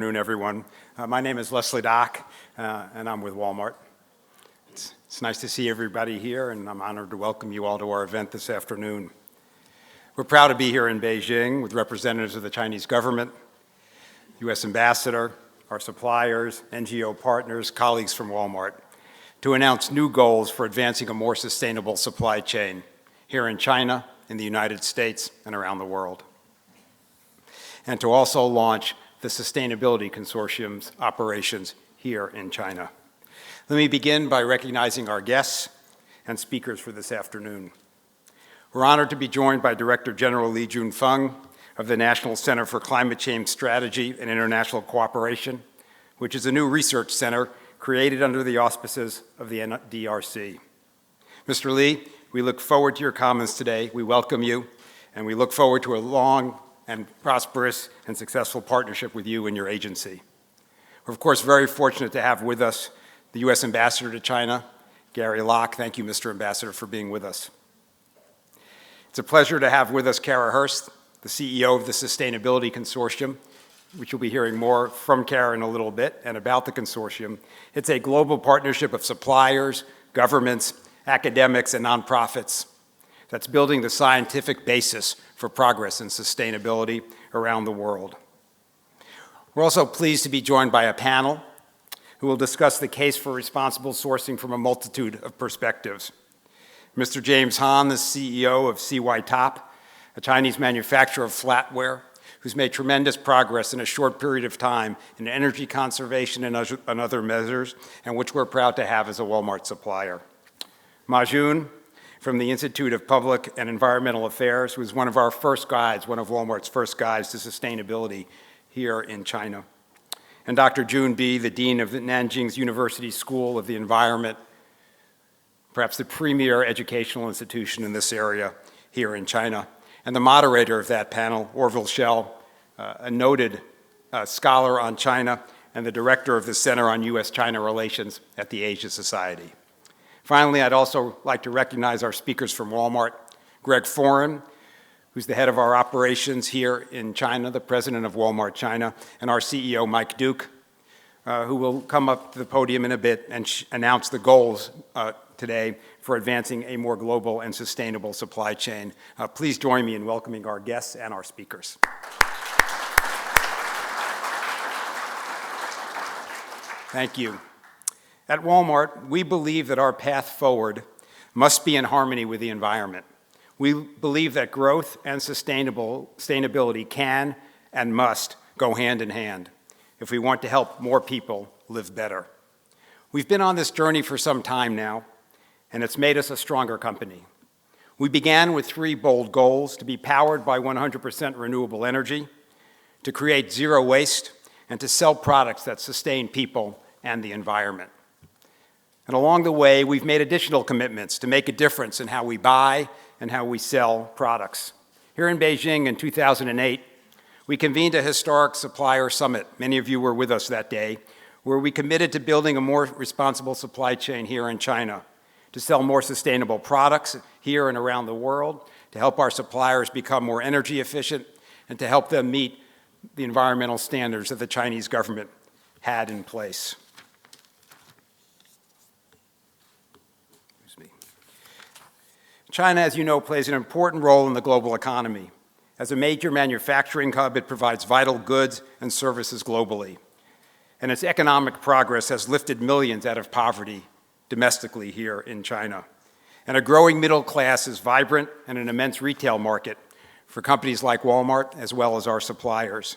Good afternoon, everyone. My name is Leslie Dock, and I'm with Walmart. It's nice to see everybody here, and I'm honored to welcome you all to our event this afternoon. We're proud to be here in Beijing with representatives of the Chinese government, U.S. ambassador, our suppliers, NGO partners, colleagues from Walmart, to announce new goals for advancing a more sustainable supply chain here in China, in the United States, and around the world. And to also launch the Sustainability Consortium's operations here in China. Let me begin by recognizing our guests and speakers for this afternoon. We're honored to be joined by Director General Li Junfeng of the National Center for Climate Change Strategy and International Cooperation, which is a new research center created under the auspices of the DRC. Mr. Li, we look forward to your comments today. We welcome you, and we look forward to a long and prosperous and successful partnership with you and your agency. We're, of course, very fortunate to have with us the U.S. Ambassador to China, Gary Locke. Thank you, Mr. Ambassador, for being with us. It's a pleasure to have with us Kara Hurst, the CEO of the Sustainability Consortium, which you'll be hearing more from Kara in a little bit, and about the consortium. It's a global partnership of suppliers, governments, academics, and nonprofits that's building the scientific basis for progress in sustainability around the world. We're also pleased to be joined by a panel who will discuss the case for responsible sourcing from a multitude of perspectives. Mr. James Han, the CEO of CY Top, a Chinese manufacturer of flatware, who's made tremendous progress in a short period of time in energy conservation and other measures, and which we're proud to have as a Walmart supplier. Ma Jun, from the Institute of Public and Environmental Affairs, who was one of our first guides, one of Walmart's first guides to sustainability here in China. And Dr. Jun Bi, the Dean of the Nanjing's University School of the Environment, perhaps the premier educational institution in this area here in China. And the moderator of that panel, Orville Schell, a noted scholar on China and the director of the Center on U.S.-China Relations at the Asia Society. Finally, I'd also like to recognize our speakers from Walmart, Greg Foran, who's the head of our operations here in China, the president of Walmart China, and our CEO, Mike Duke, who will come up to the podium in a bit and announce the goals today for advancing a more global and sustainable supply chain. Please join me in welcoming our guests and our speakers. Thank you. At Walmart, we believe that our path forward must be in harmony with the environment. We believe that growth and sustainability can and must go hand in hand if we want to help more people live better. We've been on this journey for some time now, and it's made us a stronger company. We began with 3 bold goals: to be powered by 100% renewable energy, to create zero waste, and to sell products that sustain people and the environment. And along the way, we've made additional commitments to make a difference in how we buy and how we sell products. Here in Beijing in 2008, we convened a historic supplier summit. Many of you were with us that day, where we committed to building a more responsible supply chain here in China, to sell more sustainable products here and around the world, to help our suppliers become more energy efficient, and to help them meet the environmental standards that the Chinese government had in place. China, as you know, plays an important role in the global economy. As a major manufacturing hub, it provides vital goods and services globally. And its economic progress has lifted millions out of poverty domestically here in China. And a growing middle class is vibrant and an immense retail market for companies like Walmart, as well as our suppliers.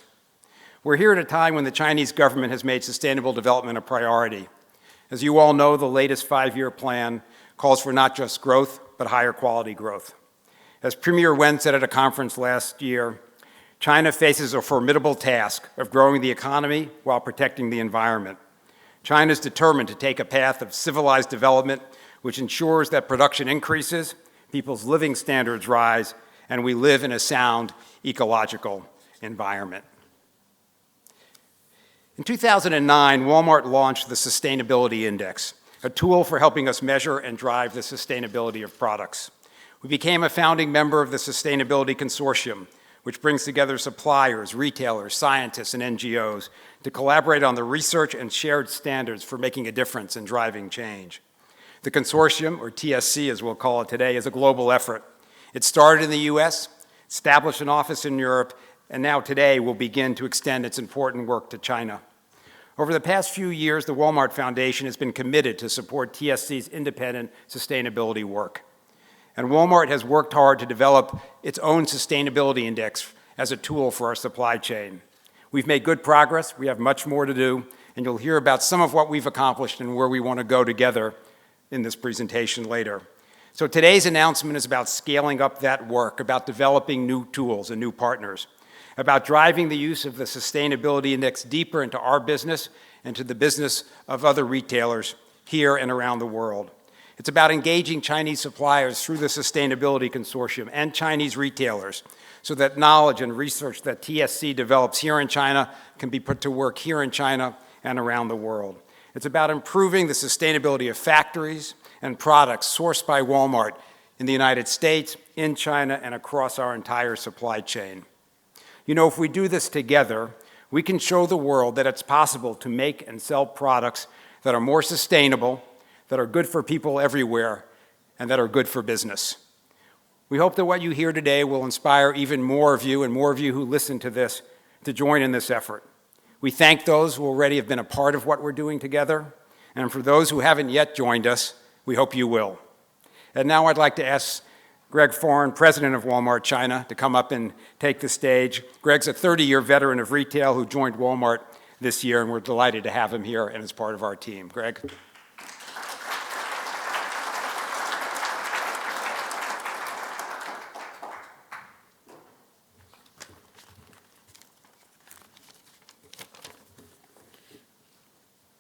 We're here at a time when the Chinese government has made sustainable development a priority. As you all know, the latest 5-year plan calls for not just growth, but higher quality growth. As Premier Wen said at a conference last year, China faces a formidable task of growing the economy while protecting the environment. China is determined to take a path of civilized development which ensures that production increases, people's living standards rise, and we live in a sound ecological environment. In 2009, Walmart launched the Sustainability Index, a tool for helping us measure and drive the sustainability of products. We became a founding member of the Sustainability Consortium, which brings together suppliers, retailers, scientists, and NGOs to collaborate on the research and shared standards for making a difference and driving change. The Consortium, or TSC as we'll call it today, is a global effort. It started in the US, established an office in Europe, and now today will begin to extend its important work to China. Over the past few years, the Walmart Foundation has been committed to support TSC's independent sustainability work. And Walmart has worked hard to develop its own sustainability index as a tool for our supply chain. We've made good progress, we have much more to do, and you'll hear about some of what we've accomplished and where we want to go together in this presentation later. So today's announcement is about scaling up that work, about developing new tools and new partners, about driving the use of the Sustainability Index deeper into our business and to the business of other retailers here and around the world. It's about engaging Chinese suppliers through the Sustainability Consortium and Chinese retailers so that knowledge and research that TSC develops here in China can be put to work here in China and around the world. It's about improving the sustainability of factories and products sourced by Walmart in the United States, in China, and across our entire supply chain. You know, if we do this together, we can show the world that it's possible to make and sell products that are more sustainable, that are good for people everywhere, and that are good for business. We hope that what you hear today will inspire even more of you and more of you who listen to this to join in this effort. We thank those who already have been a part of what we're doing together, and for those who haven't yet joined us, we hope you will. And now I'd like to ask Greg Foran, president of Walmart China, to come up and take the stage. Greg's a 30-year veteran of retail who joined Walmart this year, and we're delighted to have him here and as part of our team. Greg?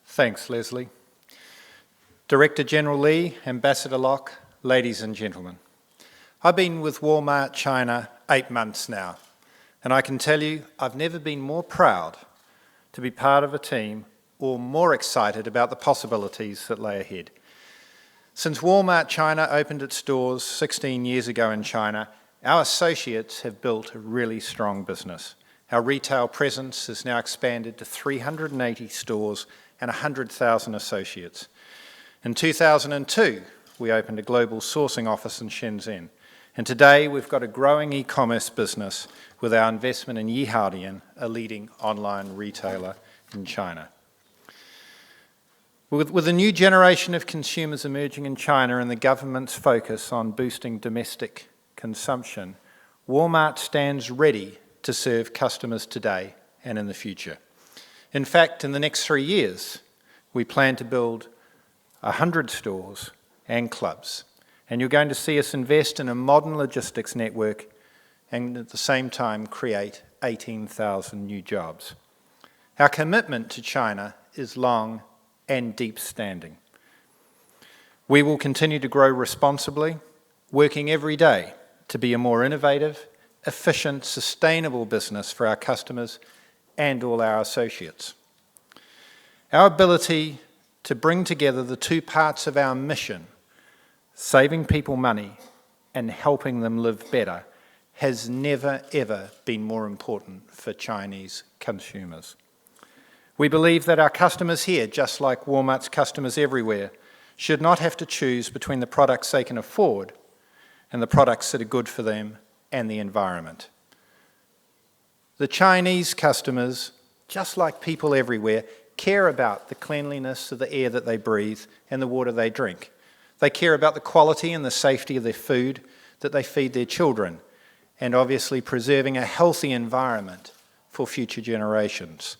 Thanks, Leslie. Director General Lee, Ambassador Locke, ladies and gentlemen. I've been with Walmart China 8 months now, and I can tell you I've never been more proud to be part of a team or more excited about the possibilities that lay ahead. Since Walmart China opened its doors 16 years ago in China, our associates have built a really strong business. Our retail presence has now expanded to 380 stores and 100,000 associates. In 2002, we opened a global sourcing office in Shenzhen. And today, we've got a growing e-commerce business with our investment in Yihaodian, a leading online retailer in China. With a new generation of consumers emerging in China and the government's focus on boosting domestic consumption, Walmart stands ready to serve customers today and in the future. In fact, in the next 3 years, we plan to build 100 stores and clubs. And you're going to see us invest in a modern logistics network and at the same time create 18,000 new jobs. Our commitment to China is long and deep-standing. We will continue to grow responsibly, working every day to be a more innovative, efficient, sustainable business for our customers and all our associates. Our ability to bring together the two parts of our mission, saving people money and helping them live better, has never, ever been more important for Chinese consumers. We believe that our customers here, just like Walmart's customers everywhere, should not have to choose between the products they can afford and the products that are good for them and the environment. The Chinese customers, just like people everywhere, care about the cleanliness of the air that they breathe and the water they drink. They care about the quality and the safety of their food that they feed their children, and obviously preserving a healthy environment for future generations.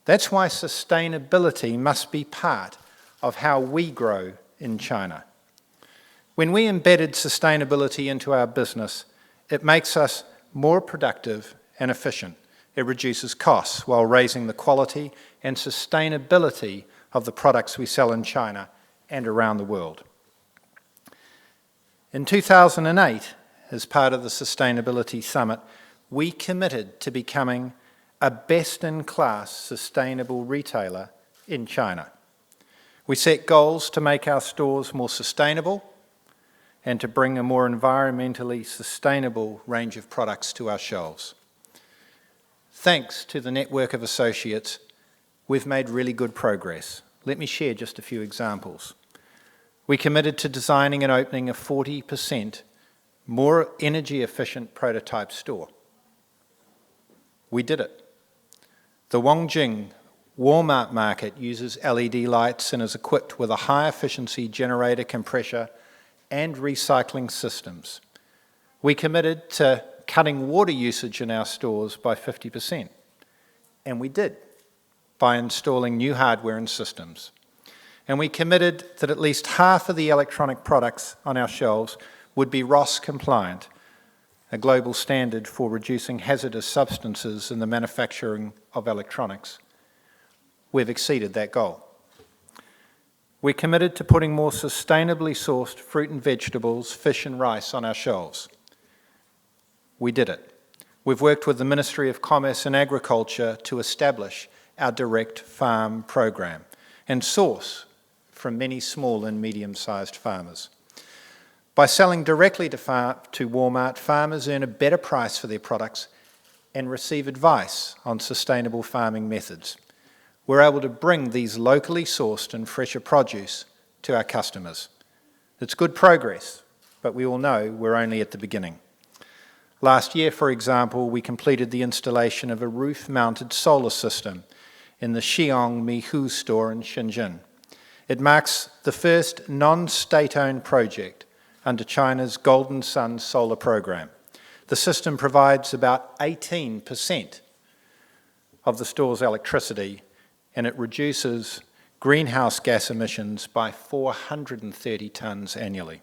That's why sustainability must be part of how we grow in China. When we embedded sustainability into our business, it makes us more productive and efficient. It reduces costs while raising the quality and sustainability of the products we sell in China and around the world. In 2008, as part of the Sustainability Summit, we committed to becoming a best-in-class sustainable retailer in China. We set goals to make our stores more sustainable and to bring a more environmentally sustainable range of products to our shelves. Thanks to the network of associates, we've made really good progress. Let me share just a few examples. We committed to designing and opening a 40% more energy-efficient prototype store. We did it. The Wongjing Walmart market uses LED lights and is equipped with a high-efficiency generator compressor and recycling systems. We committed to cutting water usage in our stores by 50%, and we did, by installing new hardware and systems. And we committed that at least half of the electronic products on our shelves would be RoHS compliant, a global standard for reducing hazardous substances in the manufacturing of electronics. We've exceeded that goal. We're committed to putting more sustainably sourced fruit and vegetables, fish and rice on our shelves. We did it. We've worked with the Ministry of Commerce and Agriculture to establish our direct farm program and source from many small and medium-sized farmers. By selling directly to Walmart, farmers earn a better price for their products and receive advice on sustainable farming methods. We're able to bring these locally sourced and fresher produce to our customers. It's good progress, but we all know we're only at the beginning. Last year, for example, we completed the installation of a roof-mounted solar system in the Xiong Mihu store in Shenzhen. It marks the first non-state-owned project under China's Golden Sun solar program. The system provides about 18% of the store's electricity, and it reduces greenhouse gas emissions by 430 tonnes annually.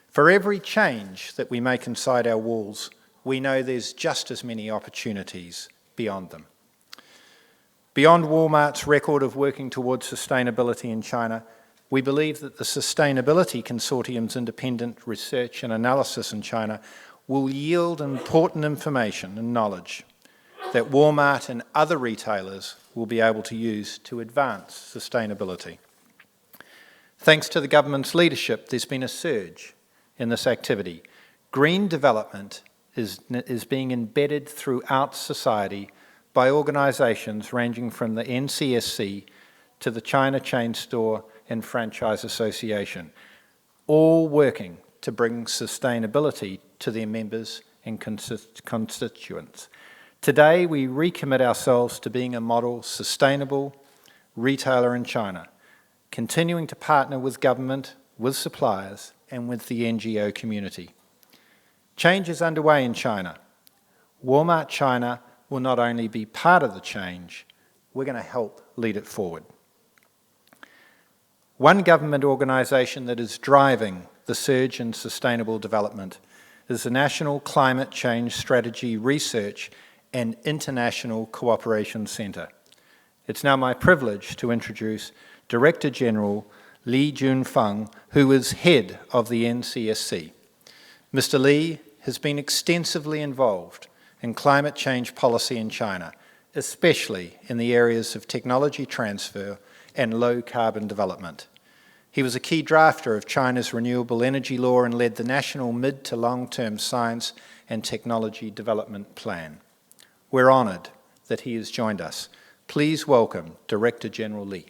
For every change that we make inside our walls, we know there's just as many opportunities beyond them. Beyond Walmart's record of working towards sustainability in China, we believe that the Sustainability Consortium's independent research and analysis in China will yield important information and knowledge that Walmart and other retailers will be able to use to advance sustainability. Thanks to the government's leadership, there's been a surge in this activity. Green development is being embedded throughout society by organisations ranging from the NCSC to the China Chain Store and Franchise Association, all working to bring sustainability to their members and constituents. Today, we recommit ourselves to being a model sustainable retailer in China, continuing to partner with government, with suppliers, and with the NGO community. Change is underway in China. Walmart China will not only be part of the change, we're going to help lead it forward. One government organisation that is driving the surge in sustainable development is the National Climate Change Strategy Research and International Cooperation Centre. It's now my privilege to introduce Director General Li Junfeng, who is head of the NCSC. Mr. Li has been extensively involved in climate change policy in China, especially in the areas of technology transfer and low-carbon development. He was a key drafter of China's renewable energy law and led the national mid- to long-term science and technology development plan. We're honoured that he has joined us. Please welcome Director General Li.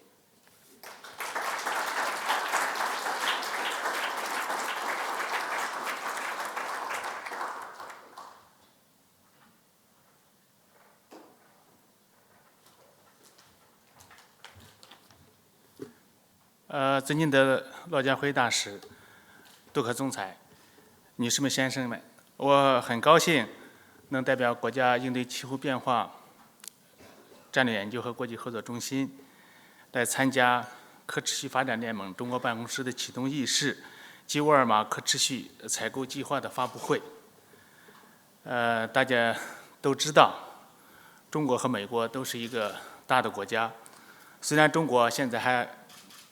尊敬的骆家辉大使、杜克总裁、女士们、先生们，我很高兴能代表国家应对气候变化战略研究和国际合作中心来参加可持续发展联盟中国办公室的启动仪式及沃尔玛可持续采购计划的发布会。大家都知道，中国和美国都是一个大的国家，虽然中国现在还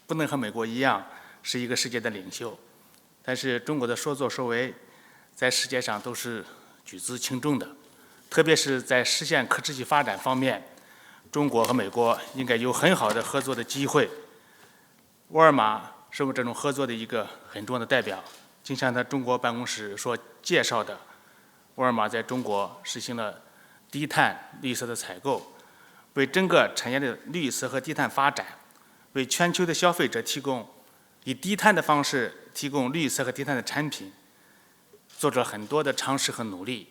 不能和美国一样是一个世界的领袖，但是中国的说作说为在世界上都是举足轻重的，特别是在实现可持续发展方面，中国和美国应该有很好的合作的机会。沃尔玛是我们这种合作的一个很重要的代表。就像他中国办公室所介绍的，沃尔玛在中国实行了低碳绿色的采购，为整个产业的绿色和低碳发展，为全球的消费者提供以低碳的方式提供绿色和低碳的产品，做出了很多的尝试和努力。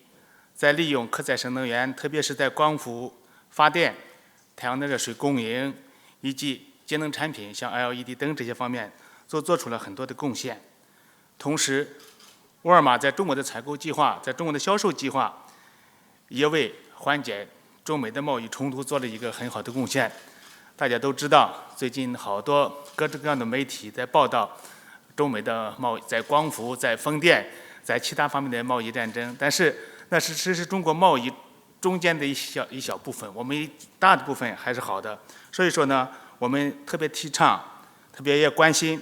在利用可再生能源，特别是在光伏发电、太阳能热水供应以及节能产品，像 LED 灯这些方面，做出了很多的贡献。同时，沃尔玛在中国的采购计划，在中国的销售计划，也为缓解中美的贸易冲突做了一个很好的贡献。大家都知道，最近好多各种各样的媒体在报道中美的贸易，在光伏、在风电、在其他方面的贸易战争，但是那是中国贸易中间的一小部分，我们大的部分还是好的。所以说呢，我们特别提倡，特别也关心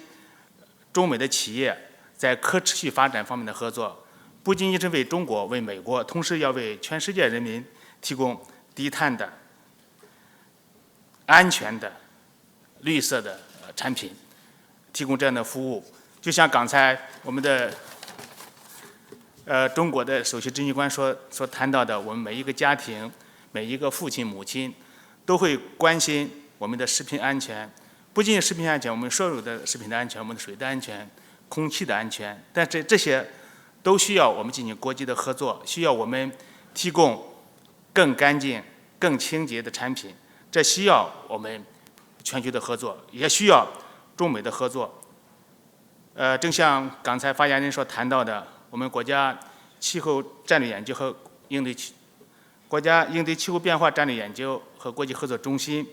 中美的企业在可持续发展方面的合作，不仅仅是为中国、为美国，同时要为全世界人民提供低碳的、安全的、绿色的产品，提供这样的服务。就像刚才我们的中国的首席执行官所谈到的，我们每一个家庭、每一个父亲、母亲都会关心我们的食品安全，不仅仅食品安全，我们所有的食品的安全，我们的水的安全、空气的安全，但这些都需要我们进行国际的合作，需要我们提供更干净、更清洁的产品，这需要我们全球的合作，也需要中美的合作。正像刚才发言人所谈到的，我们国家气候战略研究和国家应对气候变化战略研究和国际合作中心，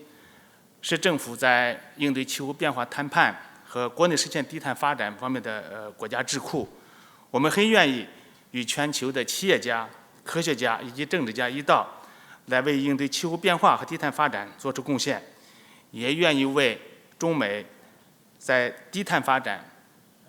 是政府在应对气候变化谈判和国内实现低碳发展方面的国家智库。我们很愿意与全球的企业家、科学家以及政治家一道，来为应对气候变化和低碳发展做出贡献，也愿意为中美在低碳发展、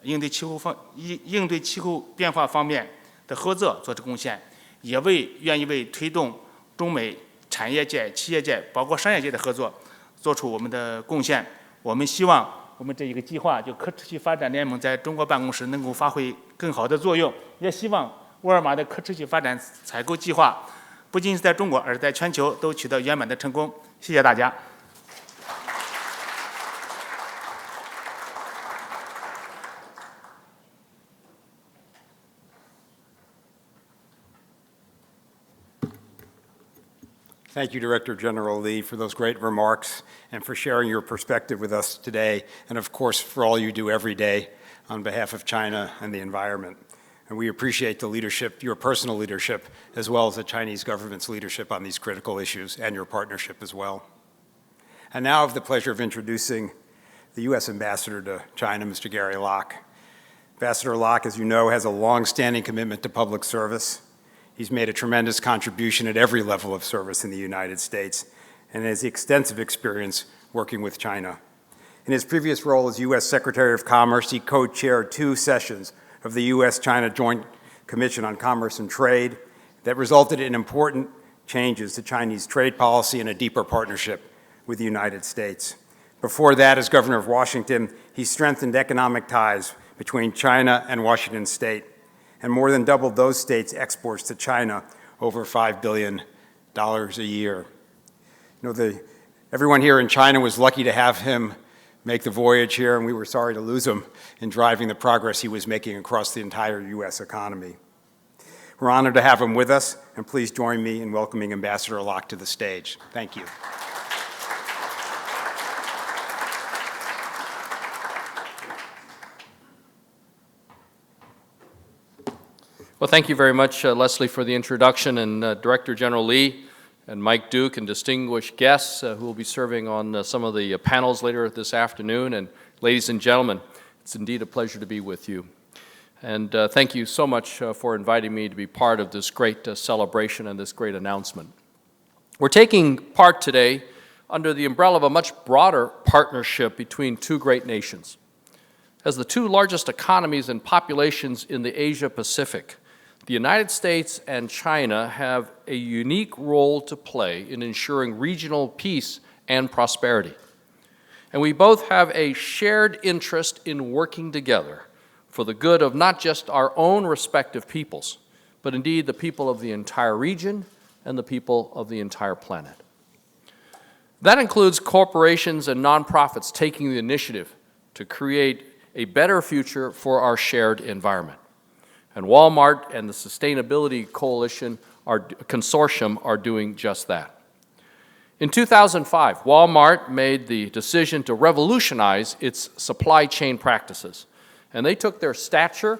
应对气候变化方面的合作做出贡献，也愿意为推动中美产业界、企业界，包括商业界的合作做出我们的贡献。我们希望我们这一个计划，就可持续发展联盟在中国办公室能够发挥更好的作用，也希望沃尔玛的可持续发展采购计划不仅是在中国，而在全球都取得圆满的成功。谢谢大家。Thank you, Director General Lee, for those great remarks and for sharing your perspective with us today, and of course for all you do every day on behalf of China and the environment. And we appreciate the leadership, your personal leadership, as well as the Chinese government's leadership on these critical issues, and your partnership as well. And now I have the pleasure of introducing the U.S. Ambassador to China, Mr. Gary Locke. Ambassador Locke, as you know, has a long-standing commitment to public service. He's made a tremendous contribution at every level of service in the United States and has extensive experience working with China. In his previous role as U.S. Secretary of Commerce, he co-chaired 2 sessions of the U.S.-China Joint Commission on Commerce and Trade that resulted in important changes to Chinese trade policy and a deeper partnership with the United States. Before that, as governor of Washington, he strengthened economic ties between China and Washington State, and more than doubled those states' exports to China, over $5 billion a year. You know, everyone here in China was lucky to have him make the voyage here, and we were sorry to lose him in driving the progress he was making across the entire U.S. economy. We're honored to have him with us, and please join me in welcoming Ambassador Locke to the stage. Thank you. Well, thank you very much, Leslie, for the introduction, and Director General Lee and Mike Duke and distinguished guests who will be serving on some of the panels later this afternoon. And ladies and gentlemen, it's indeed a pleasure to be with you. And thank you so much for inviting me to be part of this great celebration and this great announcement. We're taking part today under the umbrella of a much broader partnership between 2 great nations. As the 2 largest economies and populations in the Asia-Pacific, the United States and China have a unique role to play in ensuring regional peace and prosperity. And we both have a shared interest in working together for the good of not just our own respective peoples, but indeed the people of the entire region and the people of the entire planet. That includes corporations and nonprofits taking the initiative to create a better future for our shared environment. And Walmart and the Sustainability Consortium are doing just that. In 2005, Walmart made the decision to revolutionize its supply chain practices, and they took their stature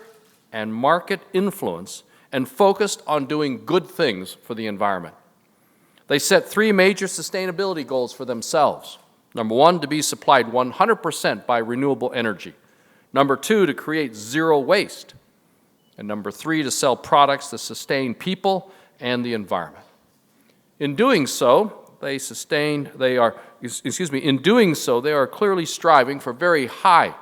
and market influence and focused on doing good things for the environment. They set 3 major sustainability goals for themselves. Number 1, to be supplied 100% by renewable energy. Number 2, to create zero waste. And number 3, to sell products that sustain people and the environment. In doing so, they are clearly striving for very high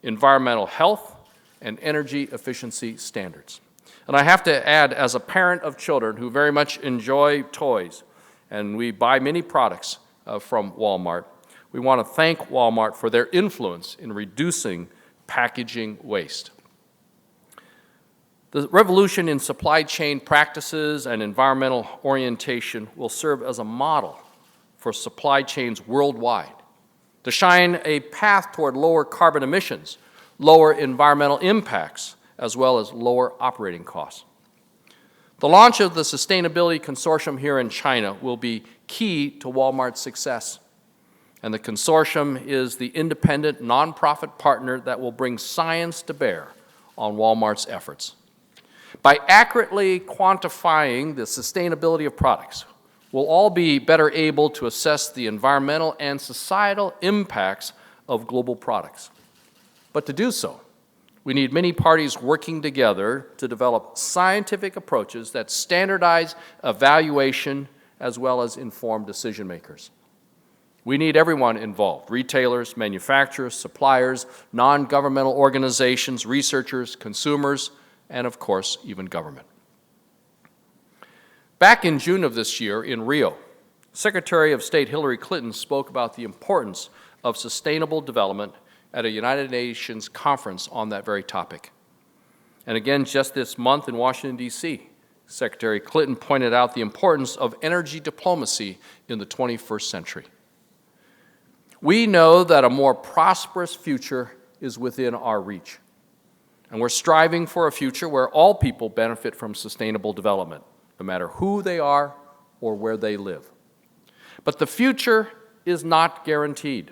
environmental health and energy efficiency standards. And I have to add, as a parent of children who very much enjoy toys, and we buy many products from Walmart, we want to thank Walmart for their influence in reducing packaging waste. The revolution in supply chain practices and environmental orientation will serve as a model for supply chains worldwide to shine a path toward lower carbon emissions, lower environmental impacts, as well as lower operating costs. The launch of the Sustainability Consortium here in China will be key to Walmart's success. And the consortium is the independent nonprofit partner that will bring science to bear on Walmart's efforts. By accurately quantifying the sustainability of products, we'll all be better able to assess the environmental and societal impacts of global products. But to do so, we need many parties working together to develop scientific approaches that standardize evaluation as well as inform decision makers. We need everyone involved: retailers, manufacturers, suppliers, non-governmental organizations, researchers, consumers, and of course, even government. Back in June of this year in Rio, Secretary of State Hillary Clinton spoke about the importance of sustainable development at a United Nations conference on that very topic. And again, just this month in Washington, D.C., Secretary Clinton pointed out the importance of energy diplomacy in the 21st century. We know that a more prosperous future is within our reach, and we're striving for a future where all people benefit from sustainable development, no matter who they are or where they live. But the future is not guaranteed.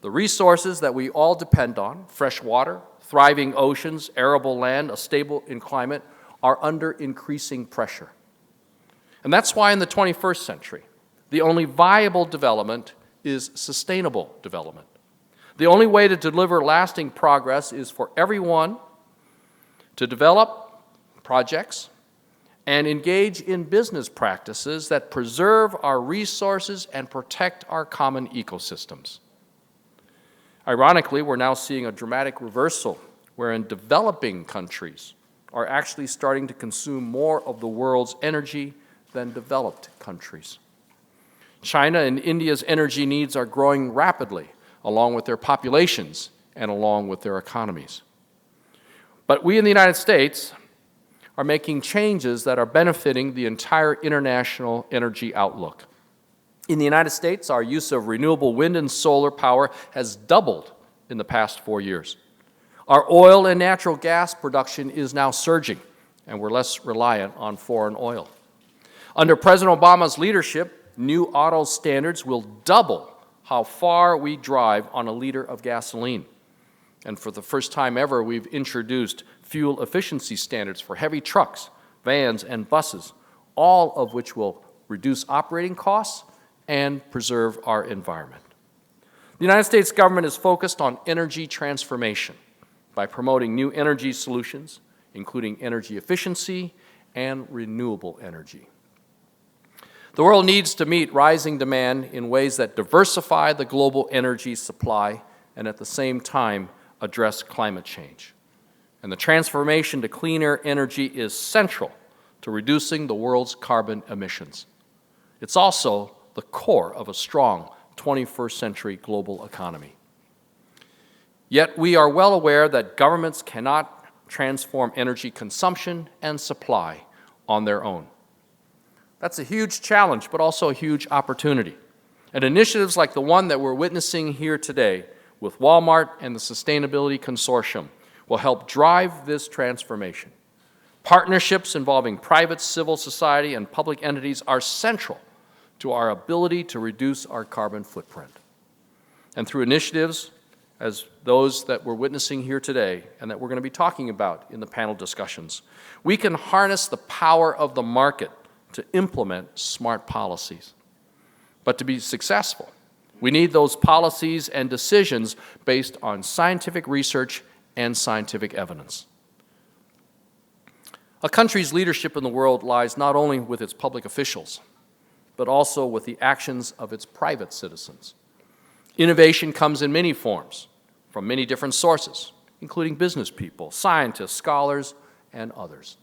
The resources that we all depend on, fresh water, thriving oceans, arable land, a stable climate, are under increasing pressure. And that's why in the 21st century, the only viable development is sustainable development. The only way to deliver lasting progress is for everyone to develop projects and engage in business practices that preserve our resources and protect our common ecosystems. Ironically, we're now seeing a dramatic reversal wherein developing countries are actually starting to consume more of the world's energy than developed countries. China and India's energy needs are growing rapidly, along with their populations and along with their economies. But we in the United States are making changes that are benefiting the entire international energy outlook. In the United States, our use of renewable wind and solar power has doubled in the past 4 years. Our oil and natural gas production is now surging, and we're less reliant on foreign oil. Under President Obama's leadership, new auto standards will double how far we drive on a liter of gasoline. And for the first time ever, we've introduced fuel efficiency standards for heavy trucks, vans, and buses, all of which will reduce operating costs and preserve our environment. The United States government is focused on energy transformation by promoting new energy solutions, including energy efficiency and renewable energy. The world needs to meet rising demand in ways that diversify the global energy supply and at the same time address climate change. And the transformation to cleaner energy is central to reducing the world's carbon emissions. It's also the core of a strong 21st century global economy. Yet we are well aware that governments cannot transform energy consumption and supply on their own. That's a huge challenge, but also a huge opportunity. And initiatives like the one that we're witnessing here today with Walmart and the Sustainability Consortium will help drive this transformation. Partnerships involving private, civil society, and public entities are central to our ability to reduce our carbon footprint. And through initiatives as those that we're witnessing here today and that we're going to be talking about in the panel discussions, we can harness the power of the market to implement smart policies. But to be successful, we need those policies and decisions based on scientific research and scientific evidence. A country's leadership in the world lies not only with its public officials, but also with the actions of its private citizens. Innovation comes in many forms, from many different sources, including business people, scientists, scholars, and others.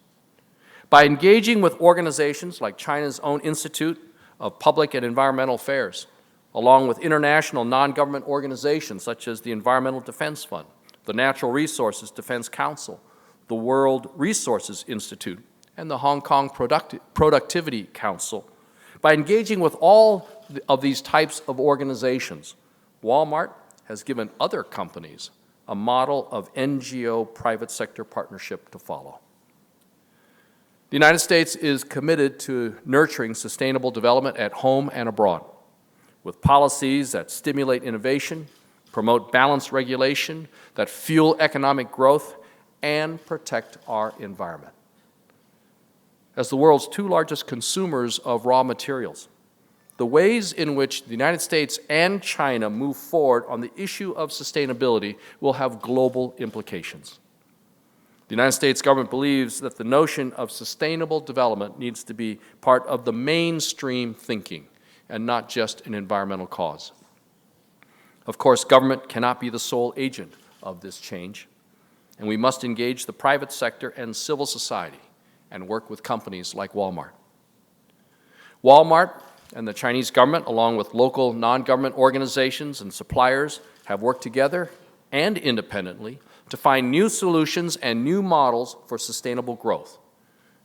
By engaging with organizations like China's own Institute of Public and Environmental Affairs, along with international non-government organizations such as the Environmental Defense Fund, the Natural Resources Defense Council, the World Resources Institute, and the Hong Kong Productivity Council, by engaging with all of these types of organizations, Walmart has given other companies a model of NGO private sector partnership to follow. The United States is committed to nurturing sustainable development at home and abroad, with policies that stimulate innovation, promote balanced regulation, that fuel economic growth, and protect our environment. As the world's two largest consumers of raw materials, the ways in which the United States and China move forward on the issue of sustainability will have global implications. The United States government believes that the notion of sustainable development needs to be part of the mainstream thinking and not just an environmental cause. Of course, government cannot be the sole agent of this change, and we must engage the private sector and civil society and work with companies like Walmart. Walmart and the Chinese government, along with local non-government organizations and suppliers, have worked together and independently to find new solutions and new models for sustainable growth.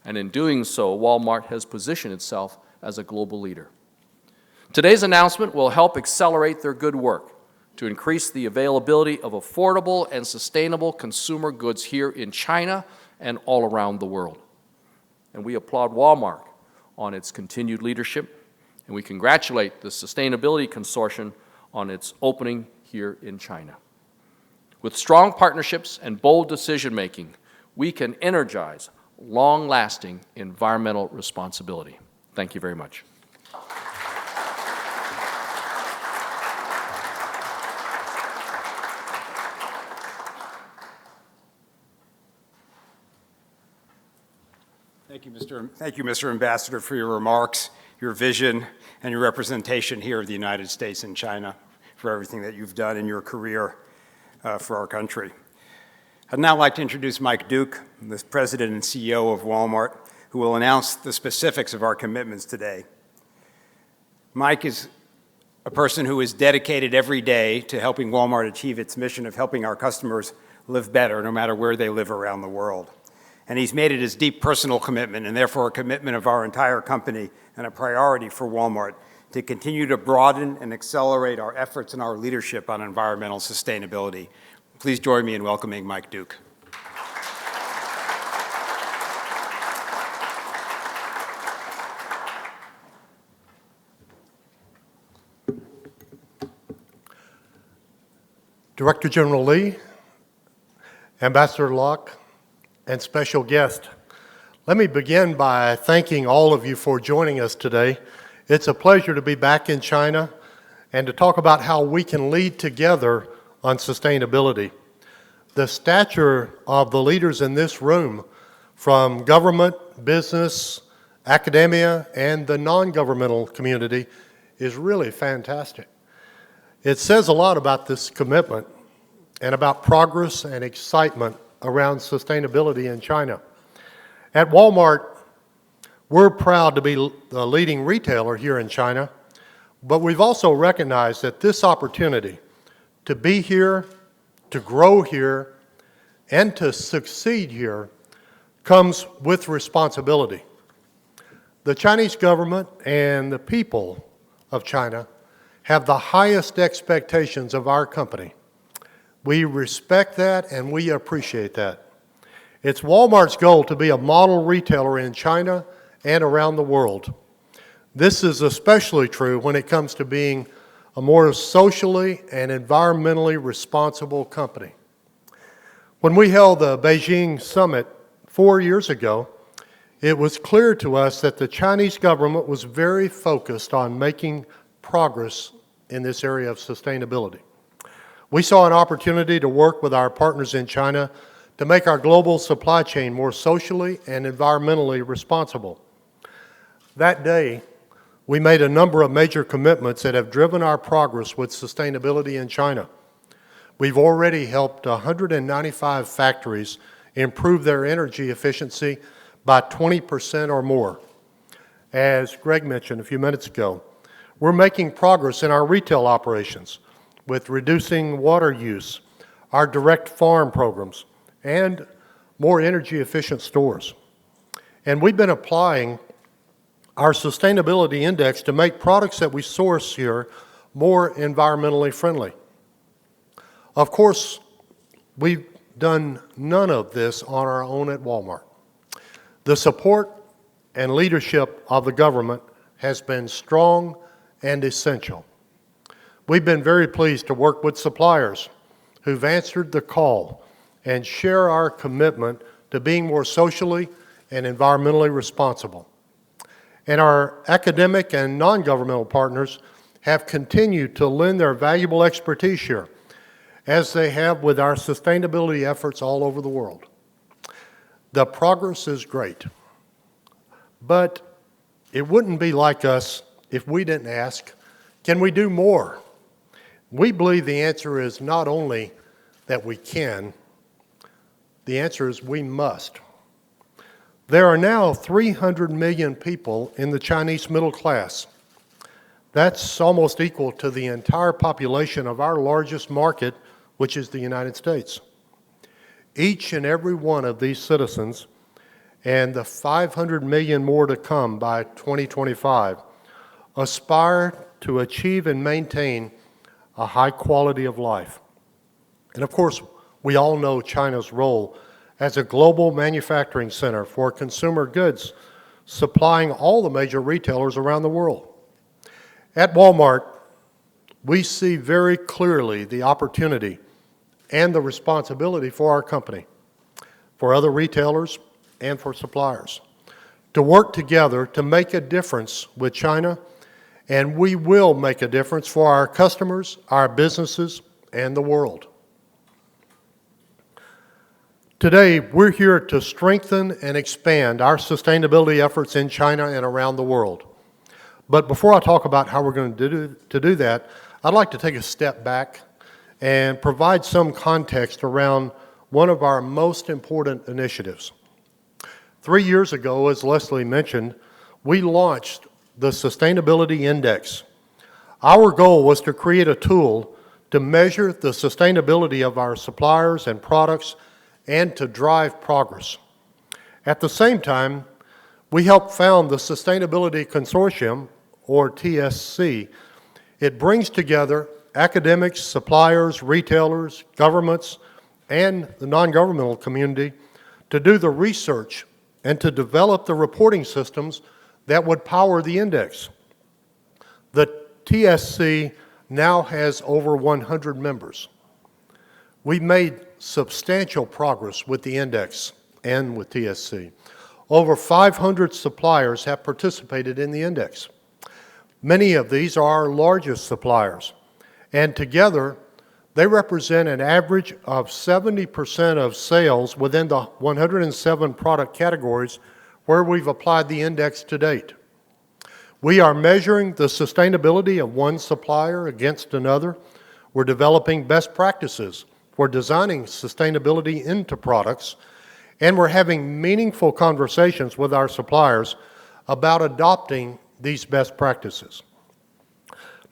And in doing so, Walmart has positioned itself as a global leader. Today's announcement will help accelerate their good work to increase the availability of affordable and sustainable consumer goods here in China and all around the world. And we applaud Walmart on its continued leadership, and we congratulate the Sustainability Consortium on its opening here in China. With strong partnerships and bold decision-making, we can energize long-lasting environmental responsibility. Thank you very much. Thank you, Mr. Ambassador, for your remarks, your vision, and your representation here of the United States and China, for everything that you've done in your career for our country. I'd now like to introduce Mike Duke, the President and CEO of Walmart, who will announce the specifics of our commitments today. Mike is a person who is dedicated every day to helping Walmart achieve its mission of helping our customers live better, no matter where they live around the world. And he's made it his deep personal commitment, and therefore a commitment of our entire company and a priority for Walmart, to continue to broaden and accelerate our efforts and our leadership on environmental sustainability. Please join me in welcoming Mike Duke. Director General Lee, Ambassador Locke, and special guest, let me begin by thanking all of you for joining us today. It's a pleasure to be back in China and to talk about how we can lead together on sustainability. The stature of the leaders in this room, from government, business, academia, and the non-governmental community, is really fantastic. It says a lot about this commitment and about progress and excitement around sustainability in China. At Walmart, we're proud to be the leading retailer here in China, but we've also recognized that this opportunity to be here, to grow here, and to succeed here comes with responsibility. The Chinese government and the people of China have the highest expectations of our company. We respect that and we appreciate that. It's Walmart's goal to be a model retailer in China and around the world. This is especially true when it comes to being a more socially and environmentally responsible company. When we held the Beijing summit 4 years ago, it was clear to us that the Chinese government was very focused on making progress in this area of sustainability. We saw an opportunity to work with our partners in China to make our global supply chain more socially and environmentally responsible. That day, we made a number of major commitments that have driven our progress with sustainability in China. We've already helped 195 factories improve their energy efficiency by 20% or more. As Greg mentioned a few minutes ago, we're making progress in our retail operations with reducing water use, our direct farm programs, and more energy efficient stores. And we've been applying our sustainability index to make products that we source here more environmentally friendly. Of course, we've done none of this on our own at Walmart. The support and leadership of the government has been strong and essential. We've been very pleased to work with suppliers who've answered the call and share our commitment to being more socially and environmentally responsible. And our academic and non-governmental partners have continued to lend their valuable expertise here, as they have with our sustainability efforts all over the world. The progress is great, but it wouldn't be like us if we didn't ask, can we do more? We believe the answer is not only that we can, the answer is we must. There are now 300 million people in the Chinese middle class. That's almost equal to the entire population of our largest market, which is the United States. Each and every one of these citizens, and the 500 million more to come by 2025, aspire to achieve and maintain a high quality of life. And of course, we all know China's role as a global manufacturing center for consumer goods, supplying all the major retailers around the world. At Walmart, we see very clearly the opportunity and the responsibility for our company, for other retailers, and for suppliers, to work together to make a difference with China, and we will make a difference for our customers, our businesses, and the world. Today, we're here to strengthen and expand our sustainability efforts in China and around the world. But before I talk about how we're going to do that, I'd like to take a step back and provide some context around one of our most important initiatives. 3 years ago, as Leslie mentioned, we launched the Sustainability Index. Our goal was to create a tool to measure the sustainability of our suppliers and products and to drive progress. At the same time, we helped found the Sustainability Consortium, or TSC. It brings together academics, suppliers, retailers, governments, and the non-governmental community to do the research and to develop the reporting systems that would power the index. The TSC now has over 100 members. We've made substantial progress with the index and with TSC. Over 500 suppliers have participated in the index. Many of these are our largest suppliers, and together they represent an average of 70% of sales within the 107 product categories where we've applied the index to date. We are measuring the sustainability of one supplier against another. We're developing best practices for designing sustainability into products, and we're having meaningful conversations with our suppliers about adopting these best practices.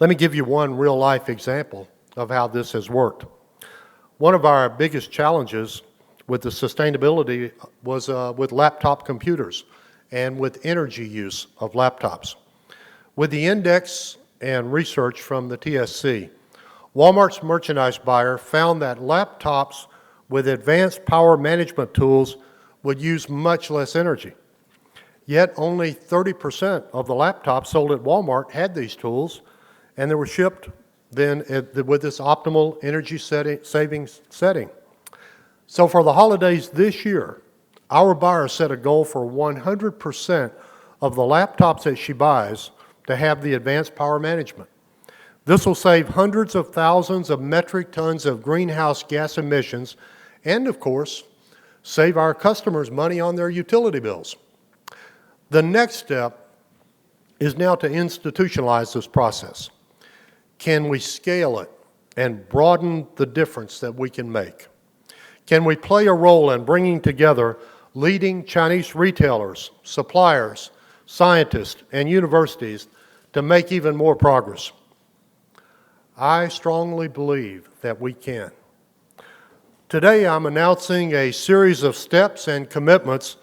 Let me give you one real-life example of how this has worked. one of our biggest challenges with the sustainability was with laptop computers and with energy use of laptops. With the index and research from the TSC, Walmart's merchandise buyer found that laptops with advanced power management tools would use much less energy. Yet only 30% of the laptops sold at Walmart had these tools, and they were shipped then with this optimal energy savings setting. So for the holidays this year, our buyer set a goal for 100% of the laptops that she buys to have the advanced power management. This will save hundreds of thousands of metric tons of greenhouse gas emissions and, of course, save our customers money on their utility bills. The next step is now to institutionalize this process. Can we scale it and broaden the difference that we can make? Can we play a role in bringing together leading Chinese retailers, suppliers, scientists, and universities to make even more progress? I strongly believe that we can. Today, I'm announcing a series of steps and commitments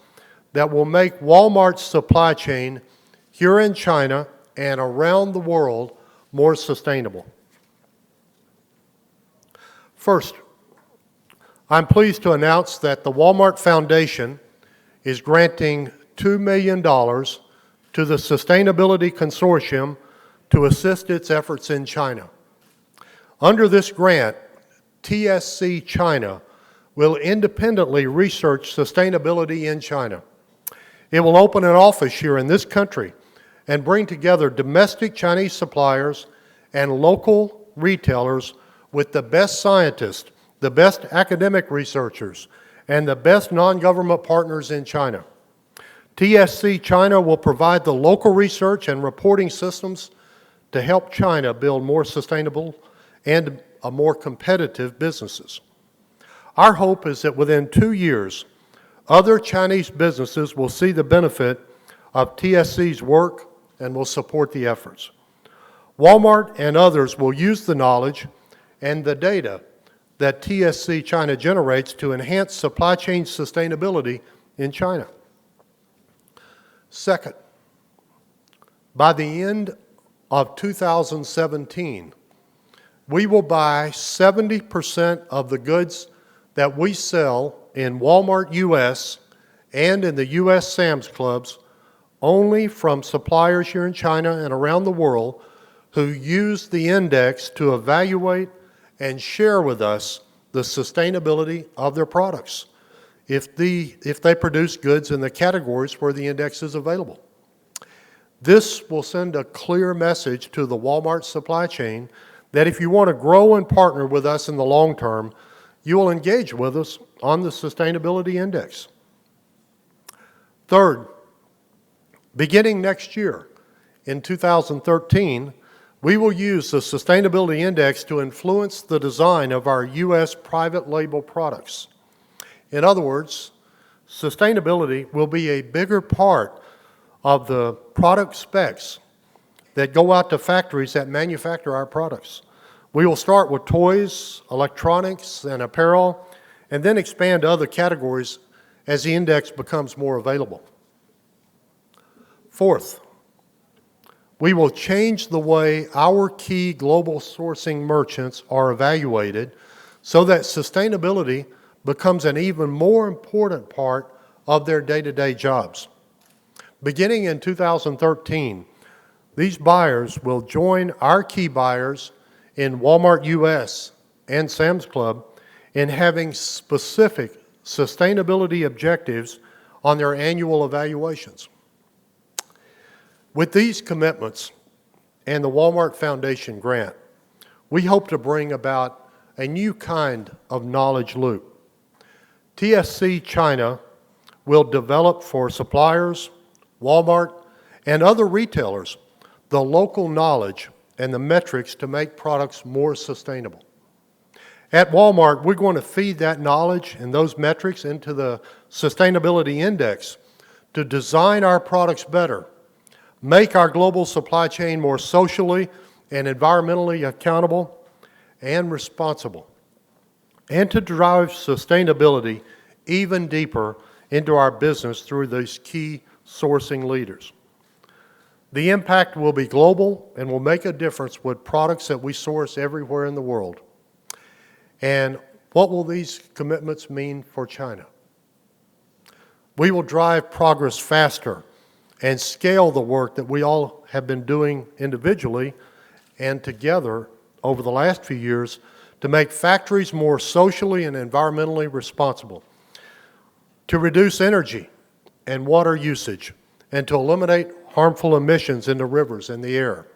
that will make Walmart's supply chain here in China and around the world more sustainable. First, I'm pleased to announce that the Walmart Foundation is granting $2 million to the Sustainability Consortium to assist its efforts in China. Under this grant, TSC China will independently research sustainability in China. It will open an office here in this country and bring together domestic Chinese suppliers and local retailers with the best scientists, the best academic researchers, and the best non-government partners in China. TSC China will provide the local research and reporting systems to help China build more sustainable and more competitive businesses. Our hope is that within 2 years, other Chinese businesses will see the benefit of TSC's work and will support the efforts. Walmart and others will use the knowledge and the data that TSC China generates to enhance supply chain sustainability in China. Second, by the end of 2017, we will buy 70% of the goods that we sell in Walmart US and in the US Sam's Clubs only from suppliers here in China and around the world who use the index to evaluate and share with us the sustainability of their products if they produce goods in the categories where the index is available. This will send a clear message to the Walmart supply chain that if you want to grow and partner with us in the long term, you will engage with us on the sustainability index. Third, beginning next year, in 2013, we will use the sustainability index to influence the design of our U.S. private label products. In other words, sustainability will be a bigger part of the product specs that go out to factories that manufacture our products. We will start with toys, electronics, and apparel, and then expand to other categories as the index becomes more available. Fourth, we will change the way our key global sourcing merchants are evaluated so that sustainability becomes an even more important part of their day-to-day jobs. Beginning in 2013, these buyers will join our key buyers in Walmart US and Sam's Club in having specific sustainability objectives on their annual evaluations. With these commitments and the Walmart Foundation grant, we hope to bring about a new kind of knowledge loop. TSC China will develop for suppliers, Walmart, and other retailers the local knowledge and the metrics to make products more sustainable. At Walmart, we're going to feed that knowledge and those metrics into the sustainability index to design our products better, make our global supply chain more socially and environmentally accountable and responsible. and to drive sustainability even deeper into our business through these key sourcing leaders. The impact will be global and will make a difference with products that we source everywhere in the world. And what will these commitments mean for China? We will drive progress faster and scale the work that we all have been doing individually and together over the last few years to make factories more socially and environmentally responsible, to reduce energy and water usage, and to eliminate harmful emissions into rivers and the air.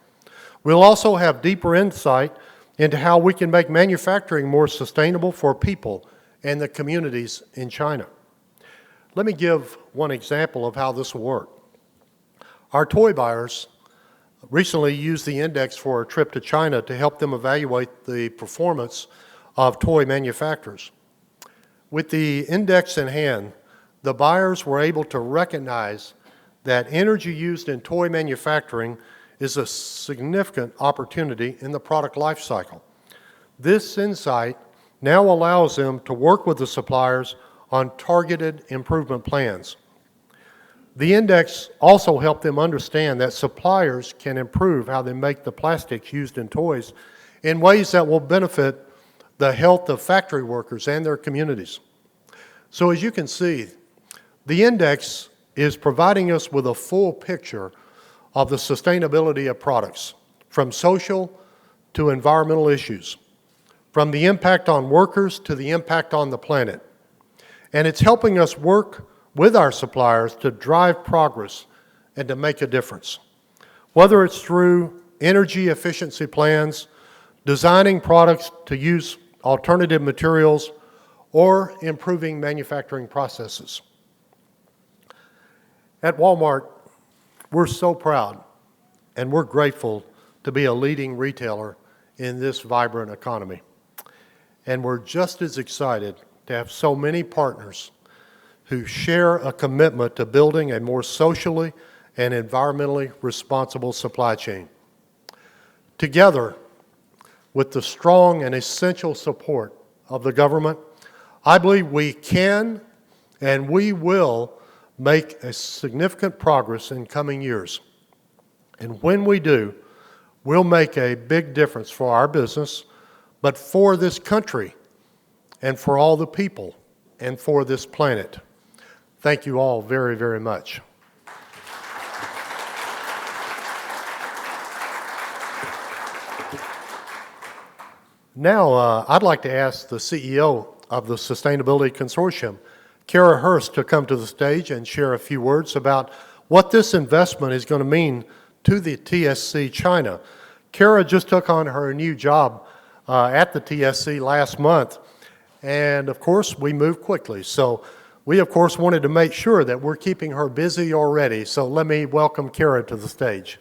We'll also have deeper insight into how we can make manufacturing more sustainable for people and the communities in China. Let me give one example of how this will work. Our toy buyers recently used the index for a trip to China to help them evaluate the performance of toy manufacturers. With the index in hand, the buyers were able to recognize that energy used in toy manufacturing is a significant opportunity in the product life cycle. This insight now allows them to work with the suppliers on targeted improvement plans. The index also helped them understand that suppliers can improve how they make the plastics used in toys in ways that will benefit the health of factory workers and their communities. So as you can see, the index is providing us with a full picture of the sustainability of products, from social to environmental issues, from the impact on workers to the impact on the planet. And it's helping us work with our suppliers to drive progress and to make a difference. Whether it's through energy efficiency plans, designing products to use alternative materials, or improving manufacturing processes. At Walmart, we're so proud and we're grateful to be a leading retailer in this vibrant economy. And we're just as excited to have so many partners who share a commitment to building a more socially and environmentally responsible supply chain. Together, with the strong and essential support of the government, I believe we can and we will make a significant progress in coming years. And when we do, we'll make a big difference for our business, but for this country and for all the people and for this planet. Thank you all very, very much. Now, I'd like to ask the CEO of the Sustainability Consortium, Kara Hurst, to come to the stage and share a few words about what this investment is going to mean to the TSC China. Kara just took on her new job at the TSC last month, and of course, we moved quickly. So we, of course, wanted to make sure that we're keeping her busy already. So let me welcome Kara to the stage.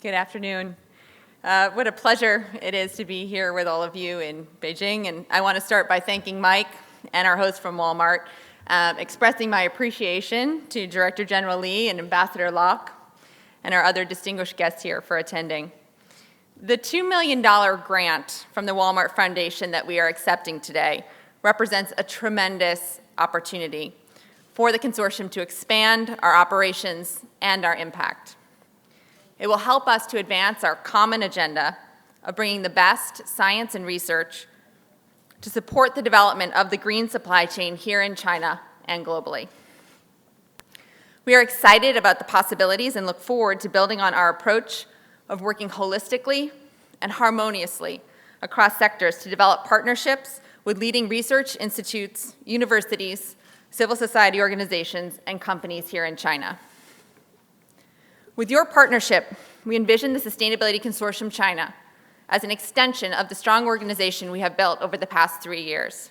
Good afternoon. What a pleasure it is to be here with all of you in Beijing. And I want to start by thanking Mike and our host from Walmart, expressing my appreciation to Director General Lee and Ambassador Locke and our other distinguished guests here for attending. The $2 million grant from the Walmart Foundation that we are accepting today represents a tremendous opportunity for the consortium to expand our operations and our impact. It will help us to advance our common agenda of bringing the best science and research to support the development of the green supply chain here in China and globally. We are excited about the possibilities and look forward to building on our approach of working holistically and harmoniously across sectors to develop partnerships with leading research institutes, universities, civil society organizations, and companies here in China. With your partnership, we envision the Sustainability Consortium China as an extension of the strong organization we have built over the past 3 years.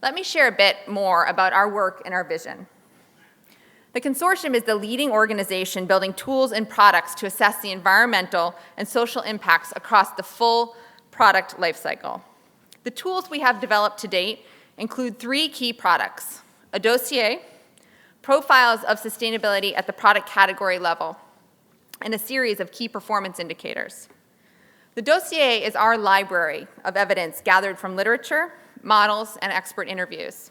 Let me share a bit more about our work and our vision. The consortium is the leading organization building tools and products to assess the environmental and social impacts across the full product lifecycle. The tools we have developed to date include 3 key products: a dossier profiles of sustainability at the product category level, and a series of key performance indicators. The dossier is our library of evidence gathered from literature, models, and expert interviews.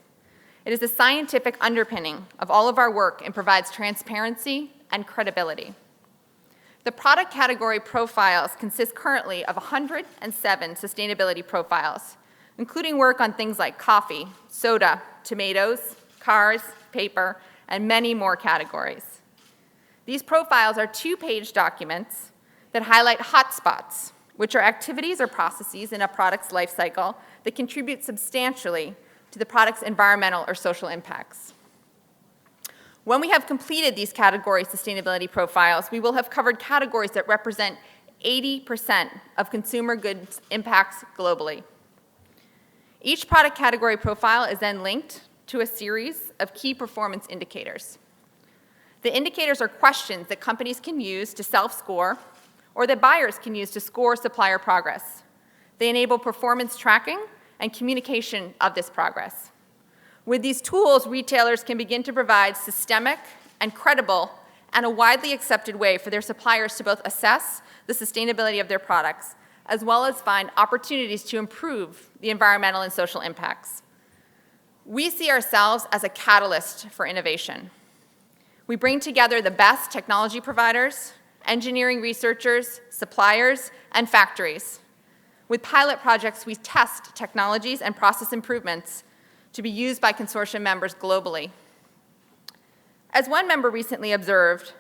It is the scientific underpinning of all of our work and provides transparency and credibility. The product category profiles consist currently of 107 sustainability profiles, including work on things like coffee, soda, tomatoes, cars, paper, and many more categories. These profiles are two-page documents that highlight hotspots, which are activities or processes in a product's life cycle that contribute substantially to the product's environmental or social impacts. When we have completed these category sustainability profiles, we will have covered categories that represent 80% of consumer goods impacts globally. Each product category profile is then linked to a series of key performance indicators. The indicators are questions that companies can use to self-score or that buyers can use to score supplier progress. They enable performance tracking and communication of this progress. With these tools, retailers can begin to provide systemic and credible and a widely accepted way for their suppliers to both assess the sustainability of their products, as well as find opportunities to improve the environmental and social impacts. We see ourselves as a catalyst for innovation. We bring together the best technology providers, engineering researchers, suppliers, and factories. With pilot projects, we test technologies and process improvements to be used by consortium members globally. As one member recently observed,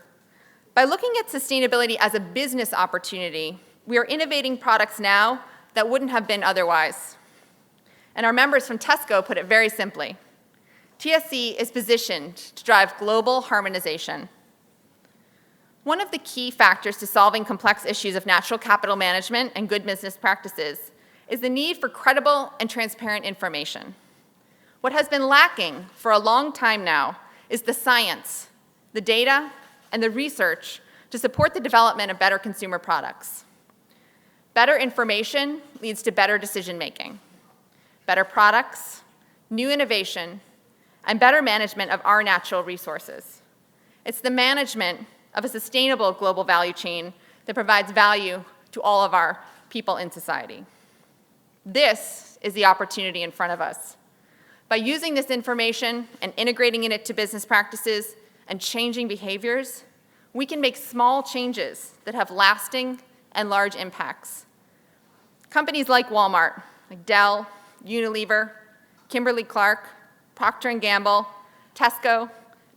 by looking at sustainability as a business opportunity, we are innovating products now that wouldn't have been otherwise. And our members from Tesco put it very simply. TSC is positioned to drive global harmonization. One of the key factors to solving complex issues of natural capital management and good business practices is the need for credible and transparent information. What has been lacking for a long time now is the science, the data, and the research to support the development of better consumer products. Better information leads to better decision-making, better products, new innovation, and better management of our natural resources. It's the management of a sustainable global value chain that provides value to all of our people in society. This is the opportunity in front of us. By using this information and integrating it into business practices and changing behaviors, we can make small changes that have lasting and large impacts. Companies like Walmart, like Dell, Unilever, Kimberly-Clark, Procter & Gamble, Tesco,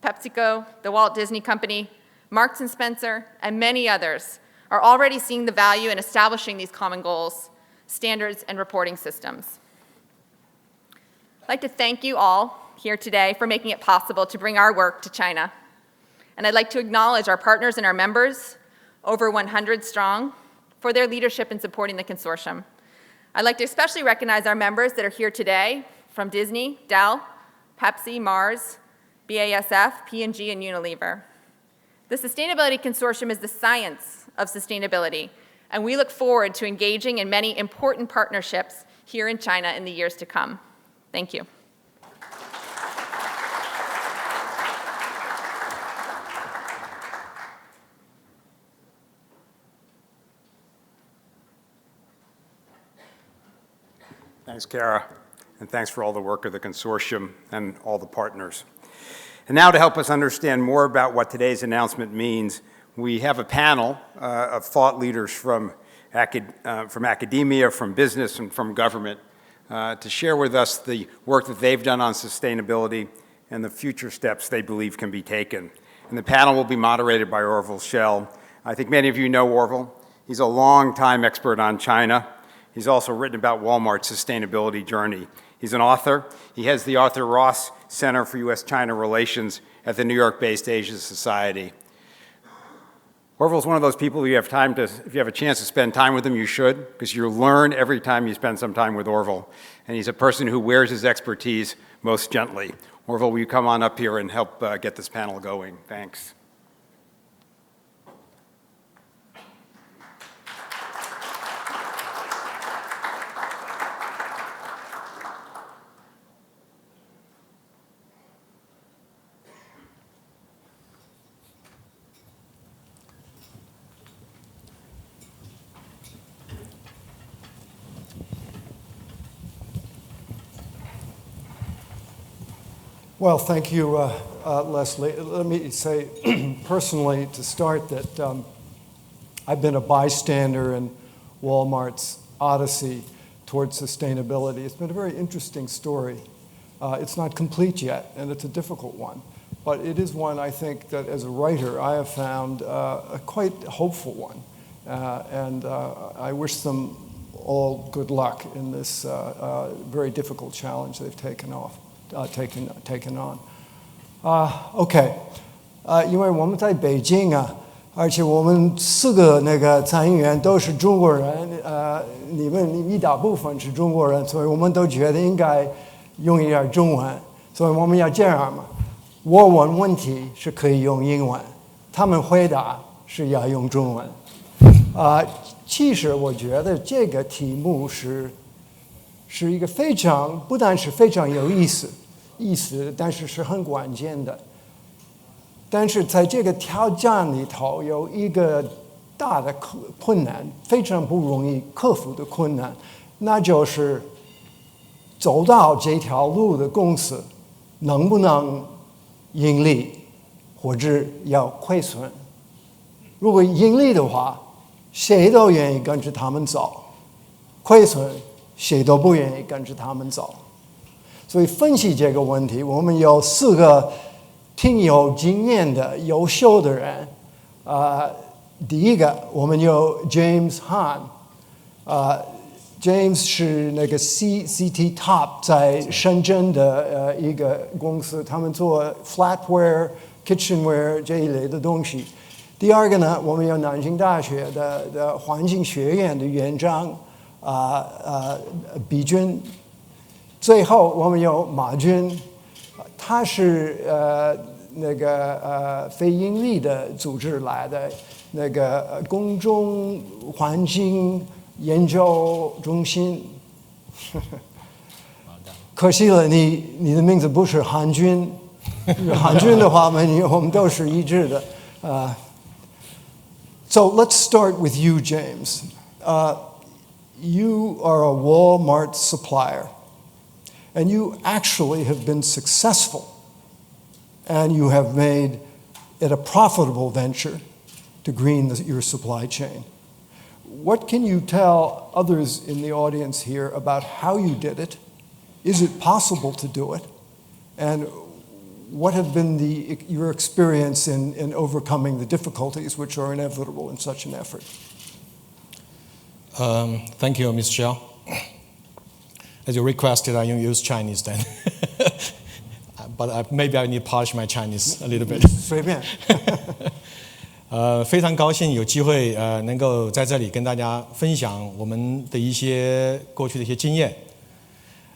PepsiCo, the Walt Disney Company, Marks & Spencer, and many others are already seeing the value in establishing these common goals, standards, and reporting systems. I'd like to thank you all here today for making it possible to bring our work to China. And I'd like to acknowledge our partners and our members, over 100 strong, for their leadership in supporting the consortium. I'd like to especially recognize our members that are here today from Disney, Dell, Pepsi, Mars, BASF, P&G, and Unilever. The Sustainability Consortium is the science of sustainability, and we look forward to engaging in many important partnerships here in China in the years to come. Thank you. Thanks, Kara, and thanks for all the work of the consortium and all the partners. And now to help us understand more about what today's announcement means, we have a panel of thought leaders from academia, from business, and from government to share with us the work that they've done on sustainability and the future steps they believe can be taken. And the panel will be moderated by Orville Schell. I think many of you know Orville. He's a long-time expert on China. He's also written about Walmart's sustainability journey. He's an author. He heads the Arthur Ross Center for U.S.-China Relations at the New York-based Asia Society. Orville's one of those people if you have a chance to spend time with him, you should, because you learn every time you spend some time with Orville. And he's a person who wears his expertise most gently. Orville, will you come on up here and help get this panel going? Thanks. Well, thank you, Leslie. Let me say personally to start that I've been a bystander in Walmart's odyssey towards sustainability. It's been a very interesting story. It's not complete yet, and it's a difficult one. But it is one, I think, that as a writer, I have found a quite hopeful one. And I wish them all good luck in this very difficult challenge they've taken on. OK， 因为我们在北京啊，而且我们4个那个参议员都是中国人，你们一大部分是中国人，所以我们都觉得应该用一点中文，所以我们要这样嘛。我问问题是可以用英文，他们回答是要用中文。其实我觉得这个题目是一个不但是非常有意思，但是是很关键的。但是在这个挑战里头有一个大的困难，非常不容易克服的困难，那就是走到这条路的公司能不能盈利，或者要亏损。如果盈利的话，谁都愿意跟着他们走；亏损，谁都不愿意跟着他们走。所以分析这个问题，我们有4个挺有经验的优秀的人。第一个，我们有 James Han。James 是那个 CT Top 在深圳的一个公司，他们做 flatware、kitchenware 这一类的东西。第二个呢，我们有南京大学的环境学院的院长毕军。最后我们有马军，他是那个非盈利的组织来的，那个公众环境研究中心。可惜了，你的名字不是韩军，韩军的话，我们都是一致的。So let's start with you, James. You are a Walmart supplier, and you actually have been successful, and you have made it a profitable venture to green your supply chain. What can you tell others in the audience here about how you did it? Is it possible to do it? And what have been your experience in overcoming the difficulties which are inevitable in such an effort? Thank you, Ms. Xiao. As you requested, I use Chinese then. But maybe I need to polish my Chinese a little bit. 随便。非常高兴有机会能够在这里跟大家分享我们的一些过去的一些经验。